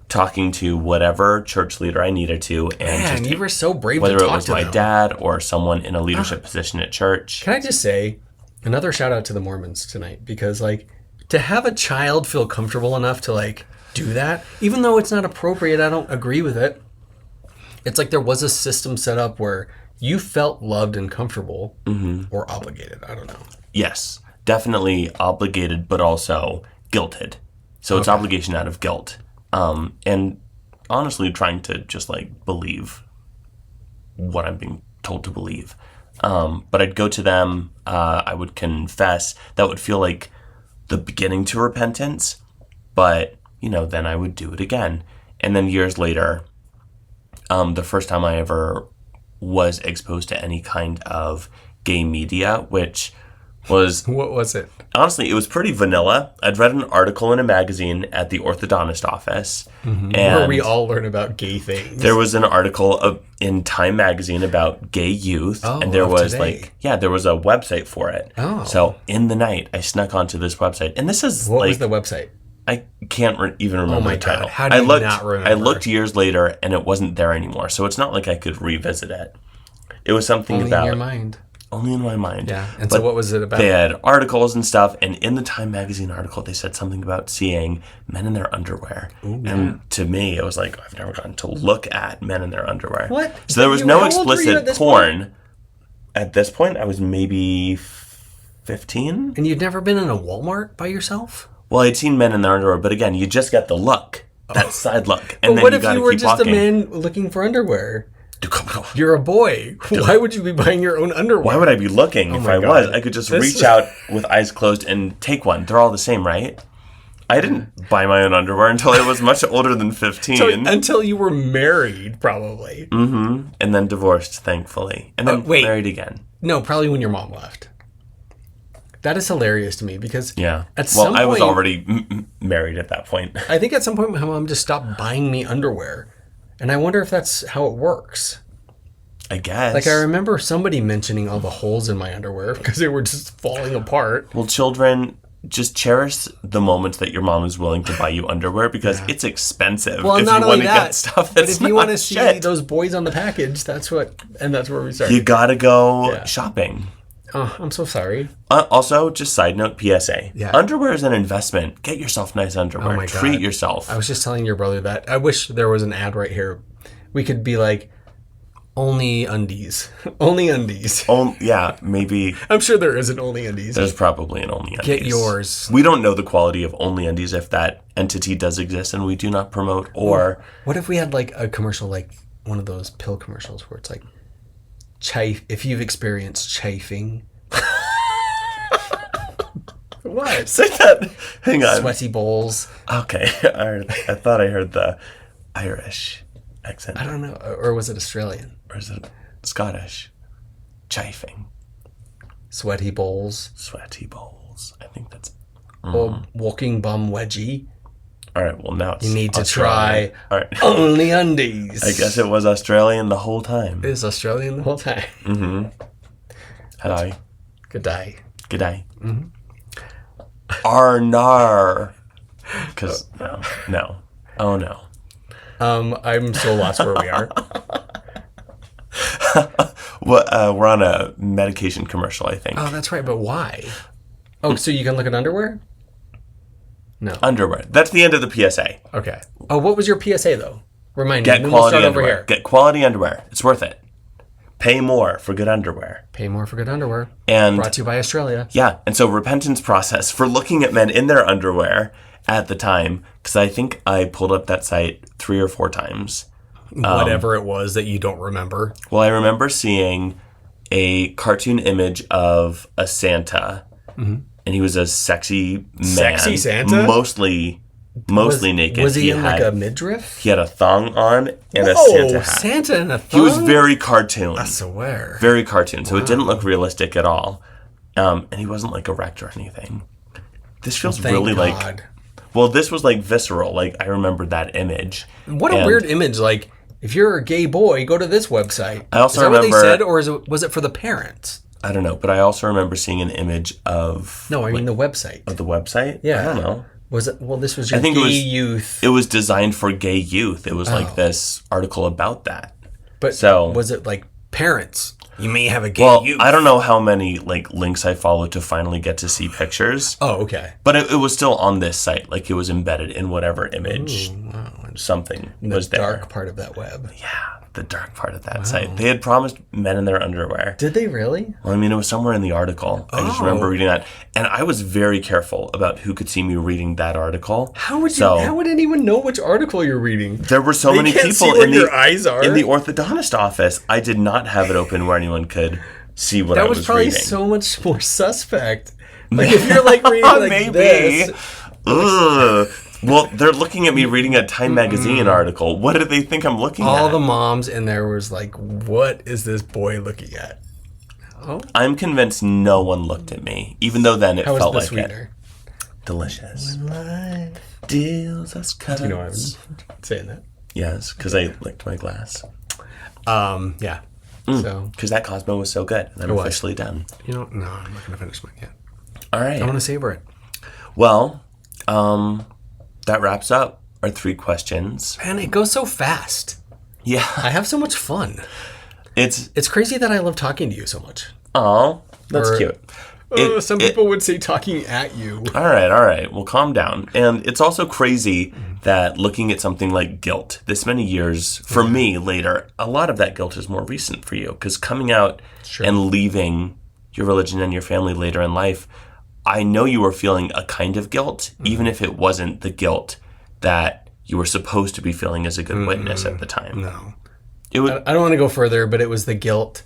Speaker 2: talking to whatever church leader I needed to, and
Speaker 1: you were so brave.
Speaker 2: Whether
Speaker 1: to talk
Speaker 2: it was
Speaker 1: to
Speaker 2: my
Speaker 1: them.
Speaker 2: dad or someone in a leadership position at church.
Speaker 1: Can I just say another shout out to the Mormons tonight because to have a child feel comfortable enough to do that, even though it's not appropriate, I don't agree with it. It's like there was a system set up where you felt loved and comfortable or obligated. I don't know.
Speaker 2: Yes, definitely obligated, but also guilted. So it's obligation out of guilt. And honestly, trying to just believe what I'm being told to believe. But I'd go to them. I would confess. That would feel like the beginning to repentance. But, then I would do it again. And then years later, the first time I ever was exposed to any kind of gay media, which was...
Speaker 1: What was it?
Speaker 2: Honestly, it was pretty vanilla. I'd read an article in a magazine at the orthodontist office.
Speaker 1: And where we all learn about gay things.
Speaker 2: There was an article in Time magazine about gay youth. And there was there was a website for it.
Speaker 1: Oh.
Speaker 2: So in the night, I snuck onto this website. And this is
Speaker 1: What was the website?
Speaker 2: I can't even remember the title.
Speaker 1: God. How do you not remember?
Speaker 2: I looked years later, and it wasn't there anymore. So it's not like I could revisit it. It was something
Speaker 1: Only
Speaker 2: about...
Speaker 1: in your mind.
Speaker 2: Only in my mind.
Speaker 1: Yeah. And so what was it about?
Speaker 2: They had articles and stuff, and in the Time magazine article, they said something about seeing men in their underwear.
Speaker 1: Ooh,
Speaker 2: and to me, it was like, I've never gotten to look at men in their underwear.
Speaker 1: What?
Speaker 2: So there was no explicit porn.
Speaker 1: Point?
Speaker 2: At this point, I was maybe 15.
Speaker 1: And you'd never been in a Walmart by yourself?
Speaker 2: Well, I'd seen men in their underwear, but again, you just get the look, that side look, and
Speaker 1: but
Speaker 2: then
Speaker 1: what
Speaker 2: you
Speaker 1: if
Speaker 2: got to
Speaker 1: you were
Speaker 2: keep
Speaker 1: just
Speaker 2: walking.
Speaker 1: a man looking for underwear? You're a boy. Why would you be buying your own underwear?
Speaker 2: Why would I be looking if I was? I could just reach out with eyes closed and take one. They're all the same, right? I didn't buy my own underwear until I was much older than 15.
Speaker 1: Until you were married, probably.
Speaker 2: Mm-hmm. And then divorced, thankfully. And then married again.
Speaker 1: No, probably when your mom left. That is hilarious to me because at some point...
Speaker 2: I was already married at that point.
Speaker 1: I think at some point my mom just stopped buying me underwear. And I wonder if that's how it works.
Speaker 2: I guess.
Speaker 1: I remember somebody mentioning all the holes in my underwear because they were just falling apart.
Speaker 2: Well, children just cherish the moments that your mom is willing to buy you underwear because it's expensive.
Speaker 1: Well,
Speaker 2: if
Speaker 1: not
Speaker 2: you
Speaker 1: only
Speaker 2: want to
Speaker 1: that,
Speaker 2: get stuff
Speaker 1: but
Speaker 2: that's
Speaker 1: if you want to
Speaker 2: not
Speaker 1: see
Speaker 2: shit,
Speaker 1: those boys on the package, that's where we start.
Speaker 2: you gotta go shopping.
Speaker 1: Oh, I'm so sorry.
Speaker 2: Also, just side note, PSA.
Speaker 1: Yeah.
Speaker 2: Underwear is an investment. Get yourself nice underwear.
Speaker 1: Oh my God.
Speaker 2: Treat yourself.
Speaker 1: I was just telling your brother that. I wish there was an ad right here. We could be like, only undies. Only undies.
Speaker 2: Oh, yeah, maybe.
Speaker 1: I'm sure there is an only undies.
Speaker 2: There's probably an Only Undies.
Speaker 1: Get yours.
Speaker 2: We don't know the quality of Only Undies if that entity does exist, and we do not promote or...
Speaker 1: What if we had like a commercial, like one of those pill commercials where it's like, if you've experienced chafing. What?
Speaker 2: Say that. Hang on.
Speaker 1: Sweaty bowls.
Speaker 2: Okay. I thought I heard the Irish accent.
Speaker 1: I don't know. Or was it Australian?
Speaker 2: Or is it Scottish? Chafing.
Speaker 1: Sweaty bowls.
Speaker 2: Sweaty bowls. I think that's...
Speaker 1: Or walking bum wedgie.
Speaker 2: All right, well, now it's
Speaker 1: You need to
Speaker 2: Australian.
Speaker 1: try
Speaker 2: All right.
Speaker 1: only undies.
Speaker 2: I guess it was Australian the whole time.
Speaker 1: It was Australian the whole time.
Speaker 2: Hello.
Speaker 1: Good day.
Speaker 2: Good day. Arnar. Because, no. Oh, no.
Speaker 1: I'm so lost where we are.
Speaker 2: Well, we're on a medication commercial, I think.
Speaker 1: Oh, that's right, but why? Oh, so you can look at underwear? No.
Speaker 2: Underwear. That's the end of the PSA.
Speaker 1: Okay. Oh, what was your PSA, though? Remind me.
Speaker 2: Get
Speaker 1: And then
Speaker 2: quality
Speaker 1: we'll start
Speaker 2: underwear.
Speaker 1: over here.
Speaker 2: Get quality underwear. It's worth it. Pay more for good underwear.
Speaker 1: Pay more for good underwear.
Speaker 2: And
Speaker 1: Brought to you by Australia.
Speaker 2: yeah, and so repentance process for looking at men in their underwear at the time, because I think I pulled up that site 3 or 4 times.
Speaker 1: Whatever it was that you don't remember.
Speaker 2: Well, I remember seeing a cartoon image of a Santa, and he was a sexy man.
Speaker 1: Sexy Santa?
Speaker 2: Mostly naked.
Speaker 1: Was he in like a midriff?
Speaker 2: He had a thong on and a
Speaker 1: Whoa,
Speaker 2: Santa hat.
Speaker 1: Santa in a thong?
Speaker 2: He was very cartoon.
Speaker 1: I swear.
Speaker 2: Very cartoon. So it didn't look realistic at all. And he wasn't like erect or anything. This feels
Speaker 1: Thank
Speaker 2: really
Speaker 1: God.
Speaker 2: like... Well, this was like visceral. Like, I remember that image.
Speaker 1: What a weird image. Like, if you're a gay boy, go to this website.
Speaker 2: I also
Speaker 1: is that
Speaker 2: remember...
Speaker 1: what they said, or was it for the parents?
Speaker 2: I don't know, but I also remember seeing an image of...
Speaker 1: No, I mean the website.
Speaker 2: Of the website?
Speaker 1: Yeah.
Speaker 2: I don't know.
Speaker 1: Was it? Well, this was your
Speaker 2: I think
Speaker 1: gay
Speaker 2: it was,
Speaker 1: youth.
Speaker 2: It was designed for gay youth. It was like this article about that.
Speaker 1: But
Speaker 2: so,
Speaker 1: was it like parents? You may have a gay
Speaker 2: well,
Speaker 1: youth.
Speaker 2: I don't know how many like links I followed to finally get to see pictures.
Speaker 1: Oh, okay.
Speaker 2: But it was still on this site. Like it was embedded in whatever image.
Speaker 1: Ooh, wow.
Speaker 2: Something
Speaker 1: In
Speaker 2: was
Speaker 1: the
Speaker 2: there.
Speaker 1: dark part of that web.
Speaker 2: Yeah, the dark part of that site. They had promised men in their underwear.
Speaker 1: Did they really?
Speaker 2: Well, I mean, it was somewhere in the article. I just remember reading that. And I was very careful about who could see me reading that article.
Speaker 1: How would anyone know which article you're reading?
Speaker 2: There were so many
Speaker 1: can't
Speaker 2: people
Speaker 1: see where
Speaker 2: in the
Speaker 1: your eyes are.
Speaker 2: in the orthodontist office. I did not have it open where anyone could see what I
Speaker 1: That
Speaker 2: was
Speaker 1: was probably
Speaker 2: reading.
Speaker 1: so much more suspect. Like if you're like reading like
Speaker 2: Maybe.
Speaker 1: this.
Speaker 2: Ugh. Well, they're looking at me reading a Time magazine article. What do they think I'm looking at?
Speaker 1: All the moms in there was like, what is this boy looking at? Oh,
Speaker 2: I'm convinced no one looked at me, even though then it
Speaker 1: how
Speaker 2: felt
Speaker 1: was the
Speaker 2: like
Speaker 1: sweetener?
Speaker 2: it. Delicious.
Speaker 1: Life.
Speaker 2: Deals us cuts.
Speaker 1: You know I'm saying that.
Speaker 2: Yes, because I licked my glass.
Speaker 1: Yeah. So
Speaker 2: Because that Cosmo was so good. And I'm
Speaker 1: was.
Speaker 2: officially done.
Speaker 1: no, I'm not gonna finish mine yet.
Speaker 2: All right.
Speaker 1: I want to savor it.
Speaker 2: Well, that wraps up our 3 questions.
Speaker 1: Man, it goes so fast.
Speaker 2: Yeah.
Speaker 1: I have so much fun.
Speaker 2: It's
Speaker 1: crazy that I love talking to you so much.
Speaker 2: oh, that's
Speaker 1: Or-
Speaker 2: cute.
Speaker 1: Some people would say talking at you.
Speaker 2: All right. Well, calm down. And it's also crazy that looking at something like guilt this many years, for me later, a lot of that guilt is more recent for you. Because coming out and leaving your religion and your family later in life, I know you were feeling a kind of guilt, even if it wasn't the guilt that you were supposed to be feeling as a good witness at the time.
Speaker 1: No.
Speaker 2: It would,
Speaker 1: I don't want to go further, but it was the guilt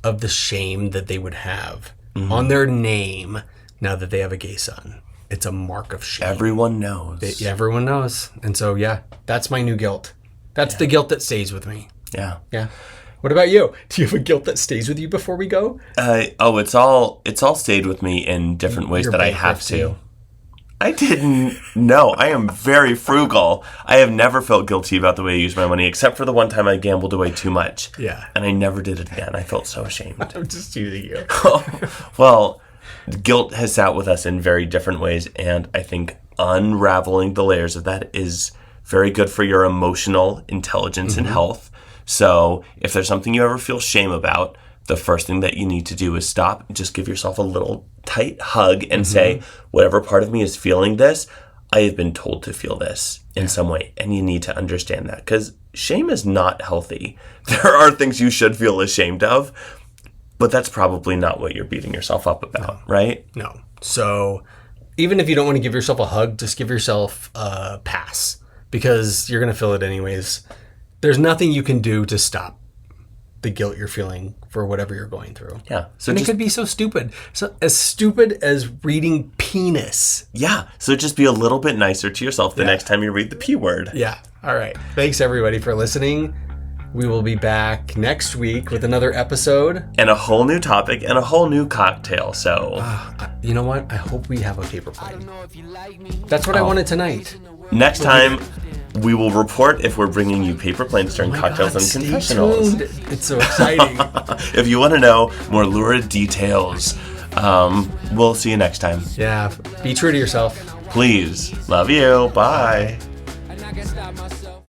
Speaker 1: of the shame that they would have on their name now that they have a gay son. It's a mark of shame.
Speaker 2: everyone knows.
Speaker 1: Everyone knows. And so, yeah, that's my new guilt. That's the guilt that stays with me.
Speaker 2: Yeah.
Speaker 1: Yeah. What about you? Do you have a guilt that stays with you before we go?
Speaker 2: It's all stayed with me in different ways
Speaker 1: Your
Speaker 2: that I have
Speaker 1: bankruptcy.
Speaker 2: to. I didn't know. I am very frugal. I have never felt guilty about the way I use my money, except for the one time I gambled away too much.
Speaker 1: Yeah.
Speaker 2: And I never did it again. I felt so ashamed.
Speaker 1: I'm just teasing you.
Speaker 2: Well, Guilt has sat with us in very different ways, and I think unraveling the layers of that is very good for your emotional intelligence and health. So if there's something you ever feel shame about, the first thing that you need to do is stop and just give yourself a little tight hug and say, whatever part of me is feeling this, I have been told to feel this in some way. And you need to understand that, because shame is not healthy. There are things you should feel ashamed of, but that's probably not what you're beating yourself up about, right?
Speaker 1: No. So even if you don't want to give yourself a hug, just give yourself a pass, because you're going to feel it anyways. There's nothing you can do to stop the guilt you're feeling for whatever you're going through.
Speaker 2: Yeah.
Speaker 1: So it could be so stupid. So as stupid as reading penis.
Speaker 2: Yeah. So just be a little bit nicer to yourself the next time you read the P word.
Speaker 1: Yeah. All right. Thanks everybody for listening. We will be back next week with another episode.
Speaker 2: And a whole new topic and a whole new cocktail. So
Speaker 1: you know what? I hope we have a paper plane. That's what I wanted tonight.
Speaker 2: Next time, we will report if we're bringing you paper planes during cocktails and confessionals.
Speaker 1: Tuned. It's so exciting.
Speaker 2: If you want to know more lurid details, we'll see you next time.
Speaker 1: Yeah. Be true to yourself.
Speaker 2: Please. Love you. Bye.
Speaker 3: And I can stop myself.